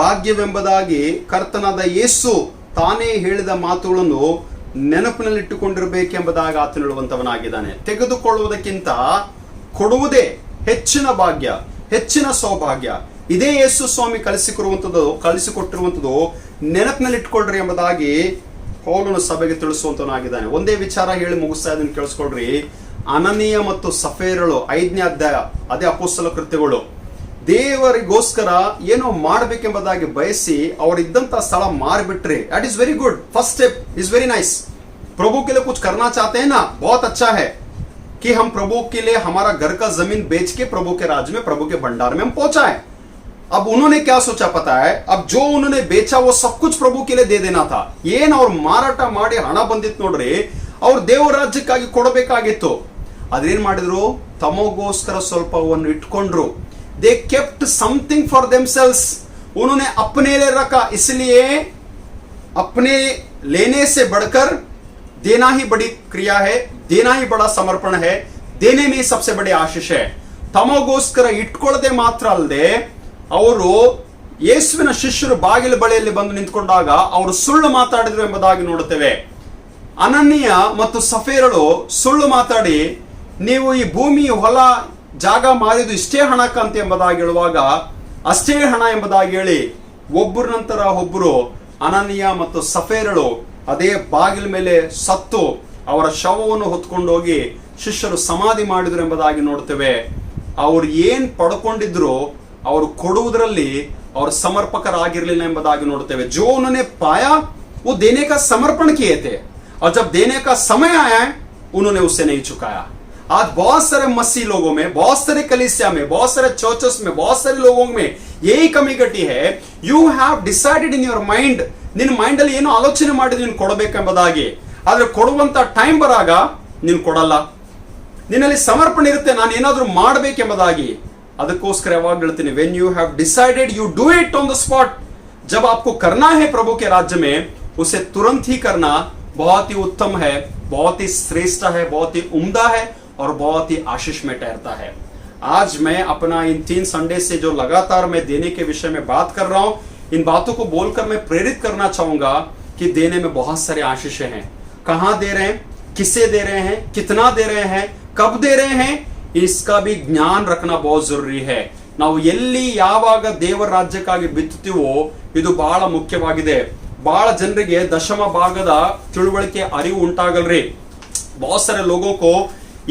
ಭಾಗ್ಯವೆಂಬುದಾಗಿ ಕರ್ತನಾದ ಯೇಸು ತಾನೇ ಹೇಳಿದ ಮಾತುಗಳನ್ನು ನೆನಪಿನಲ್ಲಿಟ್ಟುಕೊಂಡಿರಬೇಕೆಂಬುದಾಗಿ ಆತನು ಹೇಳುವಂತವನಾಗಿದ್ದಾನೆ. ತೆಗೆದುಕೊಳ್ಳುವುದಕ್ಕಿಂತ ಕೊಡುವುದೇ ಹೆಚ್ಚಿನ ಭಾಗ್ಯ, ಹೆಚ್ಚಿನ ಸೌಭಾಗ್ಯ. ಇದೇ ಯೇಸು ಸ್ವಾಮಿ ಕಲಿಸಿಕೊಟ್ಟಿರುವಂಥದ್ದು ನೆನಪಿನಲ್ಲಿಟ್ಕೊಳ್ರಿ ಎಂಬುದಾಗಿ ಪೌಲನು ಸಭೆಗೆ ತಿಳಿಸುವಂತವನಾಗಿದ್ದಾನೆ. ಒಂದೇ ವಿಚಾರ ಹೇಳಿ ಮುಗಿಸ್ತಾ ಇದನ್ನು ಕೇಳಿಸ್ಕೊಳ್ರಿ. ಅನನೀಯ ಮತ್ತು ಸಫೇರಳು 5ನೇ ಅಧ್ಯಾಯ, ಅದೇ ಅಪೊಸ್ತಲ ಕೃತ್ಯಗಳು, ದೇವರಿಗೋಸ್ಕರ ಏನೋ ಮಾಡಬೇಕೆಂಬುದಾಗಿ ಬಯಸಿ ಅವರಿದ್ದಂತ ಸ್ಥಳ ಮಾರಿಬಿಟ್ರೆ, that is very good. First step is very nice. प्रभु के लिए कुछ करना चाहते हैं ना, बहुत अच्छा है कि हम प्रभु के लिए हमारा घर का जमीन बेच के प्रभु के राज्य में, प्रभु के भंडार में हम पहुंचाए. अब उन्होंने क्या सोचा पता है? अब जो उन्होंने बेचा वो सब कुछ प्रभु के लिए दे देना था. ಏನ್ ಅವ್ರು ಮಾರಾಟ ಮಾಡಿ ಹಣ ಬಂದಿತ್ತು ನೋಡ್ರಿ, ಅವ್ರು ದೇವರ ರಾಜ್ಯಕ್ಕಾಗಿ ಕೊಡಬೇಕಾಗಿತ್ತು. ಅದೇನ್ ಮಾಡಿದ್ರು? ತಮಗೋಸ್ಕರ ಸ್ವಲ್ಪವನ್ನು ಇಟ್ಕೊಂಡ್ರು. They kept something for themselves. उन्होंने अपने लिए रखा, इसलिए अपने लेने से बढ़कर देना ही बड़ी क्रिया है, देना ही बड़ा समर्पण है, देने में सबसे बड़ी आशीष है. ತಮಗೋಸ್ಕರ ಇಟ್ಕೊಳ್ಳದೆ ಮಾತ್ರ ಅಲ್ಲದೆ ಅವರು ಯೇಸುವಿನ ಶಿಷ್ಯರು ಬಾಗಿಲು ಬಳಿಯಲ್ಲಿ ಬಂದು ನಿಂತ್ಕೊಂಡಾಗ ಅವರು ಸುಳ್ಳು ಮಾತಾಡಿದ್ರು ಎಂಬುದಾಗಿ ನೋಡುತ್ತೇವೆ. ಅನನೀಯ ಮತ್ತು ಸಫೇರಳು ಸುಳ್ಳು ಮಾತಾಡಿ, ನೀವು ಈ ಭೂಮಿ ಹೊಲ ಜಾಗ ಮಾರಿದು ಇಷ್ಟೇ ಹಣಕ್ಕಂತ ಎಂಬುದಾಗಿ ಹೇಳುವಾಗ ಅಷ್ಟೇ ಹಣ ಎಂಬುದಾಗಿ ಹೇಳಿ ಒಬ್ಬರ ನಂತರ ಒಬ್ಬರು ಅನನೀಯ ಮತ್ತು ಸಫೇರಳು ಅದೇ ಬಾಗಿಲ ಮೇಲೆ ಸತ್ತು ಅವರ ಶವವನ್ನು ಹೊತ್ಕೊಂಡೋಗಿ ಶಿಷ್ಯರು ಸಮಾಧಿ ಮಾಡಿದ್ರು ಎಂಬುದಾಗಿ ನೋಡ್ತೇವೆ. ಅವ್ರು ಏನ್ ಪಡ್ಕೊಂಡಿದ್ರು ಅವರು ಕೊಡುವುದರಲ್ಲಿ ಅವರು ಸಮರ್ಪಕರಾಗಿರ್ಲಿಲ್ಲ ಎಂಬುದಾಗಿ ನೋಡ್ತೇವೆ. जो उन्होंने पाया वो देने का समर्पण किए थे, और जब देने का समय आया उन्होंने उसे नहीं चुकाया. आज बहुत सारे मसीह लोगों में, बहुत सारे कलीसिया में, बहुत सारे चर्चेस में, बहुत सारे लोगों में यही कमी घटी है. You have decided in your mind, ನಿನ್ನ ಮೈಂಡ್ ಅಲ್ಲಿ ಏನೋ ಆಲೋಚನೆ ಮಾಡಿದ್ರೆ ನೀನು ಕೊಡಬೇಕೆಂಬುದಾಗಿ, ಆದ್ರೆ ಕೊಡುವಂತ ಟೈಮ್ ಬರಾಗ ನೀನು ಕೊಡಲ್ಲ. ನಿನ್ನಲ್ಲಿ ಸಮರ್ಪಣೆ ಇರುತ್ತೆ, ನಾನು ಏನಾದ್ರೂ ಮಾಡಬೇಕೆಂಬುದಾಗಿ. ಅದಕ್ಕೋಸ್ಕರ ಯಾವಾಗ ಹೇಳ್ತೀನಿ, when you have decided you do it on the spot. जब आपको करना है प्रभु के राज्य में, उसे तुरंत ही करना बहुत ही उत्तम है, बहुत ही श्रेष्ठ है, बहुत ही उम्दा है और बहुत ही आशीष में ठहरता है. आज मैं अपना इन 3 संडे से जो लगातार मैं देने के विषय में बात कर रहा हूं, इन बातों को बोलकर मैं प्रेरित करना चाहूंगा कि देने में बहुत सारे आशीषें हैं. कहां दे रहे हैं, किसे दे रहे हैं, कितना दे रहे हैं, कब दे रहे हैं, इसका भी ज्ञान रखना बहुत जरूरी है. ನಾವು ಎಲ್ಲಿ ಯಾವಾಗ ದೇವರ ರಾಜ್ಯಕ್ಕಾಗಿ ಬಿತ್ತುತ್ತೀವೋ ಇದು ಬಹಳ ಮುಖ್ಯವಾಗಿದೆ. ಬಹಳ ಜನರಿಗೆ ದಶಮ ಭಾಗದ ತಿಳುವಳಿಕೆ ಅರಿವು ಉಂಟಾಗಲ್ರಿ. बहुत सारे लोगों को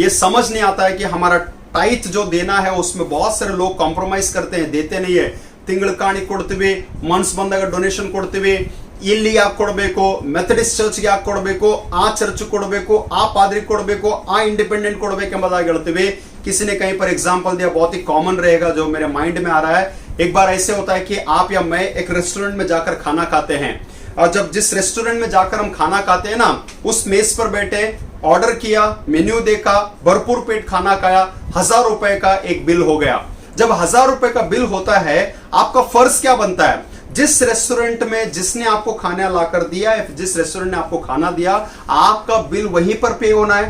ये समझ नहीं आता है कि हमारा टाइथ जो देना है उसमें बहुत सारे लोग कॉम्प्रोमाइज करते हैं, देते नहीं है. ತಿಂಗಳ ಕಾಣಿ ಕೊಡ್ತೀವಿ, ಮನ್ಸ್ ಬಂದಾಗ ಡೊನೇಷನ್ ಕೊಡ್ತೀವಿ, ಇಲ್ಲಿ ಯಾಕೆ ಕೊಡಬೇಕು, ಮೆಥಡಿಸ್ಟ್ ಚರ್ಚ್ಗೆ ಯಾಕೆ ಕೊಡಬೇಕು, ಆ ಚರ್ಚ್ ಕೊಡಬೇಕು, ಆ पादरी ಕೊಡಬೇಕು, ಆ इंडिपेंडेंट ಕೊಡಬೇಕು ಎಂಬುದಾಗಿ ಹೇಳ್ತೀವಿ. किसी ने कहीं पर एग्जांपल दिया, बहुत ही कॉमन रहेगा जो मेरे माइंड में आ रहा है. एक बार ऐसे होता है कि आप या मैं एक रेस्टोरेंट में जाकर खाना खाते हैं, और जब जिस रेस्टोरेंट में जाकर हम खाना खाते हैं ना, उस मेज पर बैठे, ऑर्डर किया, मेन्यू देखा, भरपूर पेट खाना खाया, 1000 रुपए का एक बिल हो गया. जब 1000 रुपए का बिल होता है, आपका फर्ज क्या बनता है? जिस रेस्टोरेंट में जिसने आपको खाना लाकर दिया है, जिस रेस्टोरेंट ने आपको खाना दिया, आपका बिल वहीं पर पे होना है.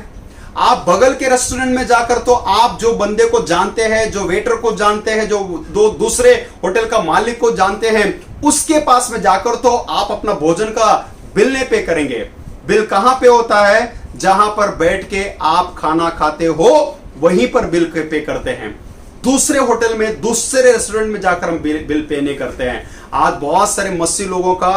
आप बगल के रेस्टोरेंट में जाकर तो आप जो बंदे को जानते हैं, जो वेटर को जानते हैं, जो दूसरे होटल का मालिक को जानते हैं, उसके पास में जाकर तो आप अपना भोजन का बिल नहीं पे करेंगे. बिल कहां पे होता है? जहां पर बैठ के आप खाना खाते हो, वहीं पर बिल पे करते हैं. दूसरे होटल में, दूसरे रेस्टोरेंट में जाकर हम बिल पे नहीं करते हैं. आज बहुत सारे मसीह लोगों का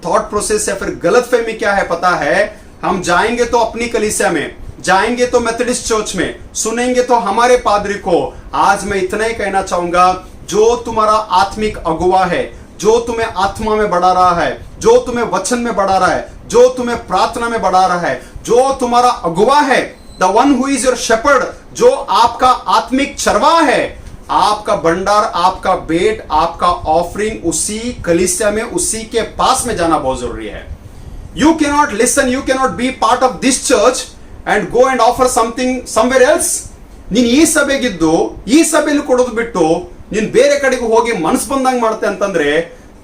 थॉट प्रोसेस या फिर गलतफहमी क्या है पता है? हम जाएंगे तो अपनी कलीसिया में, जाएंगे तो मेथडिस्ट चर्च में, सुनेंगे तो हमारे पादरी को. आज मैं इतना ही कहना चाहूंगा, जो तुम्हारा आत्मिक अगुवा है, जो तुम्हें आत्मा में बढ़ा रहा है, जो तुम्हें वचन में बढ़ा रहा है, जो तुम्हें प्रार्थना में बढ़ा रहा है, जो तुम्हारा अगुवा है, the one who is your shepherd, जो आपका आत्मिक चरवाहा है, आपका भंडार, आपका बेट, आपका ऑफरिंग उसी कलीसिया में, उसी के पास में जाना बहुत जरूरी है. You cannot listen, you cannot be part of this church and go and offer something somewhere else. ನೀನ್ ಈ ಸಭೆಗಿದ್ದು ಈ ಸಭೆಯಲ್ಲಿ ಕೊಡೋದು ಬಿಟ್ಟು ನೀನ್ ಬೇರೆ ಕಡೆಗೆ ಹೋಗಿ ಮನಸ್ಸು ಬಂದಂಗೆ ಮಾಡ್ತೆ ಅಂತಂದ್ರೆ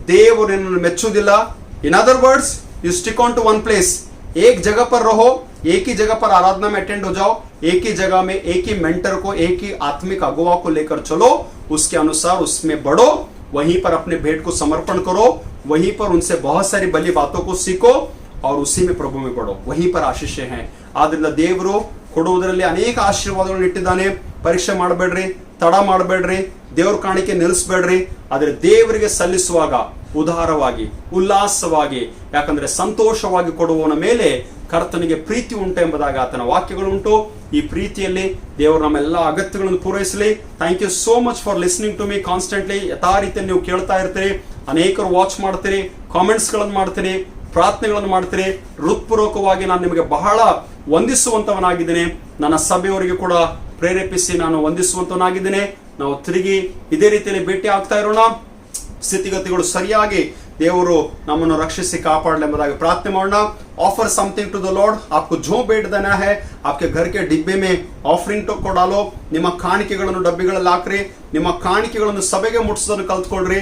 ದೇವರು ನಿನ್ನನ್ನು ಮೆಚ್ಚುವುದಿಲ್ಲ. In other words, you stick on to one place. एक जगह पर रहो, एक ही जगह पर आराधना में अटेंड हो जाओ, एक ही जगह में एक ही मेंटर को, एक ही आत्मिक अगुवा को लेकर चलो, उसके अनुसार उसमें बढ़ो, वहीं पर अपने भेंट को समर्पण करो, वहीं पर उनसे बहुत सारी भली बातों को सीखो और उसी में प्रभु में बढ़ो. वहीं पर आशीष हैं. ಆದ್ರಿಂದ ದೇವರು ಕೊಡುವುದರಲ್ಲಿ ಅನೇಕ ಆಶೀರ್ವಾದಗಳನ್ನು ಇಟ್ಟಿದ್ದಾನೆ. ಪರೀಕ್ಷೆ ಮಾಡಬೇಡ್ರಿ, ತಡ ಮಾಡಬೇಡ್ರಿ, ದೇವ್ರ ಕಾಣಿಕೆ ನಿಲ್ಲಿಸಬೇಡ್ರಿ. ಆದರೆ ದೇವರಿಗೆ ಸಲ್ಲಿಸುವಾಗ ಉದಾರವಾಗಿ, ಉಲ್ಲಾಸವಾಗಿ, ಯಾಕಂದ್ರೆ ಸಂತೋಷವಾಗಿ ಕೊಡುವವನ ಮೇಲೆ ಕರ್ತನಿಗೆ ಪ್ರೀತಿ ಉಂಟು ಎಂಬುದಾಗಿ ಆತನ ವಾಕ್ಯಗಳುಂಟು. ಈ ಪ್ರೀತಿಯಲ್ಲಿ ದೇವರು ನಮ್ಮೆಲ್ಲ ಅಗತ್ಯಗಳನ್ನು ಪೂರೈಸಲಿ. Thank you so much for listening to me constantly. ಯಥಾ ರೀತಿಯಲ್ಲಿ ನೀವು ಕೇಳ್ತಾ ಇರ್ತೀರಿ, ಅನೇಕರು ವಾಚ್ ಮಾಡ್ತೀರಿ, ಕಾಮೆಂಟ್ಸ್ ಗಳನ್ನು ಮಾಡ್ತೀರಿ, ಪ್ರಾರ್ಥನೆಗಳನ್ನು ಮಾಡ್ತೀರಿ. ಹೃತ್ಪೂರ್ವಕವಾಗಿ ನಾನು ನಿಮಗೆ ಬಹಳ ವಂದಿಸುವಂತವನಾಗಿದ್ದೇನೆ. ನನ್ನ ಸಭೆಯವರಿಗೆ ಕೂಡ ಪ್ರೇರೇಪಿಸಿ ನಾನು ವಂದಿಸುವಂತವನಾಗಿದ್ದೇನೆ. ನಾವು ತಿರುಗಿ ಇದೇ ರೀತಿಯಲ್ಲಿ ಭೇಟಿ ಆಗ್ತಾ ಇರೋಣ. ಸ್ಥಿತಿಗತಿಗಳು ಸರಿಯಾಗಿ ದೇವರು ನಮ್ಮನ್ನು ರಕ್ಷಿಸಿ ಕಾಪಾಡಲಿ ಎಂಬುದಾಗಿ ಪ್ರಾರ್ಥನೆ ಮಾಡೋಣ. Offer something to the Lord. आपको जो भेंट देना है, आपके घर के डिब्बे में ऑफरिंग को डालो. ನಿಮ್ಮ ಕಾಣಿಕೆಗಳನ್ನು ಡಬ್ಬಿಗಳಲ್ಲಿ ಹಾಕ್ರಿ. ನಿಮ್ಮ ಕಾಣಿಕೆಗಳನ್ನು ಸಭೆಗೆ ಮುಟ್ಟಿಸೋದನ್ನು ಕಲ್ತ್ಕೊಳ್ರಿ.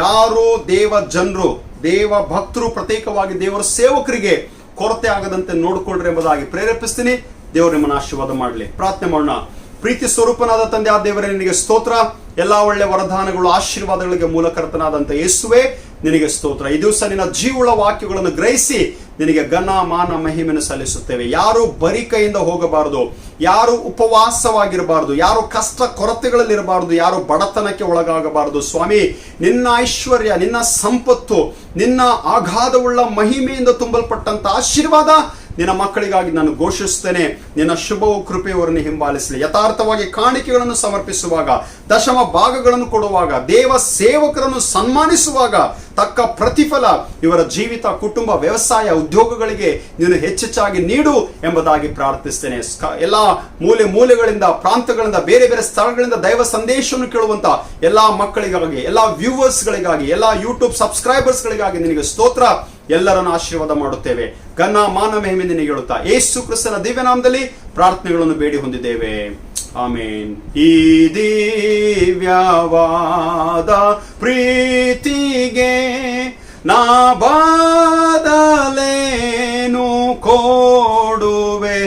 ಯಾರು ದೇವ ಜನರು, ದೇವ ಭಕ್ತರು, ಪ್ರತ್ಯೇಕವಾಗಿ ದೇವರ ಸೇವಕರಿಗೆ ಕೊರತೆ ಆಗದಂತೆ ನೋಡಿಕೊಳ್ಳ್ರಿ ಎಂಬುದಾಗಿ ಪ್ರೇರೇಪಿಸ್ತೀನಿ. ದೇವರು ನಿಮ್ಮನ್ನು ಆಶೀರ್ವಾದ ಮಾಡಲಿ. ಪ್ರಾರ್ಥನೆ ಮಾಡೋಣ. ಪ್ರೀತಿ ಸ್ವರೂಪನಾದ ತಂದೆ ಆ ದೇವರೇ, ನಿನಗೆ ಸ್ತೋತ್ರ. ಎಲ್ಲಾ ಒಳ್ಳೆ ವರದಾನಗಳು, ಆಶೀರ್ವಾದಗಳಿಗೆ ಮೂಲಕರ್ತನಾದಂತ ಯೇಸುವೆ, ನಿನಗೆ ಸ್ತೋತ್ರ. ಈ ದಿವಸ ನಿನ್ನ ಜೀವಳ ವಾಕ್ಯಗಳನ್ನು ಗ್ರಹಿಸಿ ನಿನಗೆ ಘನ ಮಾನ ಮಹಿಮೆಯನ್ನು ಸಲ್ಲಿಸುತ್ತೇವೆ. ಯಾರು ಬರಿ ಕೈಯಿಂದ ಹೋಗಬಾರದು, ಯಾರು ಉಪವಾಸವಾಗಿರಬಾರದು, ಯಾರು ಕಷ್ಟ ಕೊರತೆಗಳಲ್ಲಿರಬಾರದು, ಯಾರು ಬಡತನಕ್ಕೆ ಒಳಗಾಗಬಾರದು. ಸ್ವಾಮಿ, ನಿನ್ನ ಐಶ್ವರ್ಯ, ನಿನ್ನ ಸಂಪತ್ತು, ನಿನ್ನ ಆಘಾತವುಳ್ಳ ಮಹಿಮೆಯಿಂದ ತುಂಬಲ್ಪಟ್ಟಂತ ಆಶೀರ್ವಾದ ನಿನ್ನ ಮಕ್ಕಳಿಗಾಗಿ ನಾನು ಘೋಷಿಸುತ್ತೇನೆ. ನಿನ್ನ ಶುಭವು ಕೃಪೆಯವರನ್ನು ಹಿಂಬಾಲಿಸಲಿ. ಯಥಾರ್ಥವಾಗಿ ಕಾಣಿಕೆಗಳನ್ನು ಸಮರ್ಪಿಸುವಾಗ, ದಶಮ ಭಾಗಗಳನ್ನು ಕೊಡುವಾಗ, ದೇವ ಸೇವಕರನ್ನು ಸನ್ಮಾನಿಸುವಾಗ ತಕ್ಕ ಪ್ರತಿಫಲ ಇವರ ಜೀವಿತ, ಕುಟುಂಬ, ವ್ಯವಸಾಯ, ಉದ್ಯೋಗಗಳಿಗೆ ನೀನು ಹೆಚ್ಚೆಚ್ಚಾಗಿ ನೀಡು ಎಂಬುದಾಗಿ ಪ್ರಾರ್ಥಿಸ್ತೇನೆ. ಎಲ್ಲಾ ಮೂಲೆ ಮೂಲೆಗಳಿಂದ, ಪ್ರಾಂತಗಳಿಂದ, ಬೇರೆ ಬೇರೆ ಸ್ಥಳಗಳಿಂದ ದೈವ ಸಂದೇಶವನ್ನು ಕೇಳುವಂತ ಎಲ್ಲಾ ಮಕ್ಕಳಿಗಾಗಿ, ಎಲ್ಲಾ ವ್ಯೂವರ್ಸ್ಗಳಿಗಾಗಿ, ಎಲ್ಲಾ ಯೂಟ್ಯೂಬ್ ಸಬ್ಸ್ಕ್ರೈಬರ್ಸ್ಗಳಿಗಾಗಿ ನಿನಗೆ ಸ್ತೋತ್ರ. ಎಲ್ಲರನ್ನು ಆಶೀರ್ವಾದ ಮಾಡುತ್ತೇವೆ. ಘನ ಮಾನ ಮಹಿಮೆ ನಿನಗೆ ಹೇಳುತ್ತಾ ಯೇಸು ಕ್ರಿಸ್ತನ ದಿವ್ಯನಾಮದಲ್ಲಿ ಪ್ರಾರ್ಥನೆಗಳನ್ನು ಬೇಡಿ ಹೊಂದಿದ್ದೇವೆ. ಆಮೇನ್. ಈ ದಿವ್ಯವಾದ ಪ್ರೀತಿಗೆ ನಾ ಬದಲೇನು ಕೊಡುವೆ,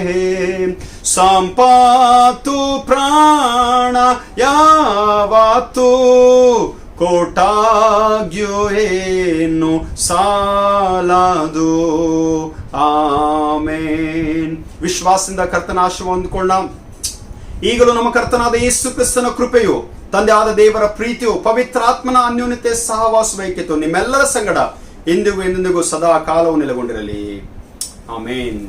ಸಂಪತ್ತು ಪ್ರಾಣ ಯಾವತ್ತು ಕೊಟ್ಟಾಗ್ಯೂ ಏನು ಸಾಲದು. ಆಮೇನ್. ವಿಶ್ವಾಸದಿಂದ ಕರ್ತನ ಆಶೀರ್ವಾದ ಹೊಂದಿಕೊಳ್ಳೋಣ. ಈಗಲೂ ನಮ್ಮ ಕರ್ತನಾದ ಯೇಸು ಕ್ರಿಸ್ತನ ಕೃಪೆಯು, ತಂದೆಯಾದ ದೇವರ ಪ್ರೀತಿಯು, ಪವಿತ್ರಾತ್ಮನ ಅನ್ಯೋನ್ಯತೆ, ಸಹವಾಸ ಐಕ್ಯತೆಯು ನಿಮ್ಮೆಲ್ಲರ ಸಂಗಡ ಇಂದಿಗೂ ಎಂದೆಂದಿಗೂ ಸದಾ ಕಾಲವು ನೆಲೆಗೊಂಡಿರಲಿ. ಆಮೇನ್.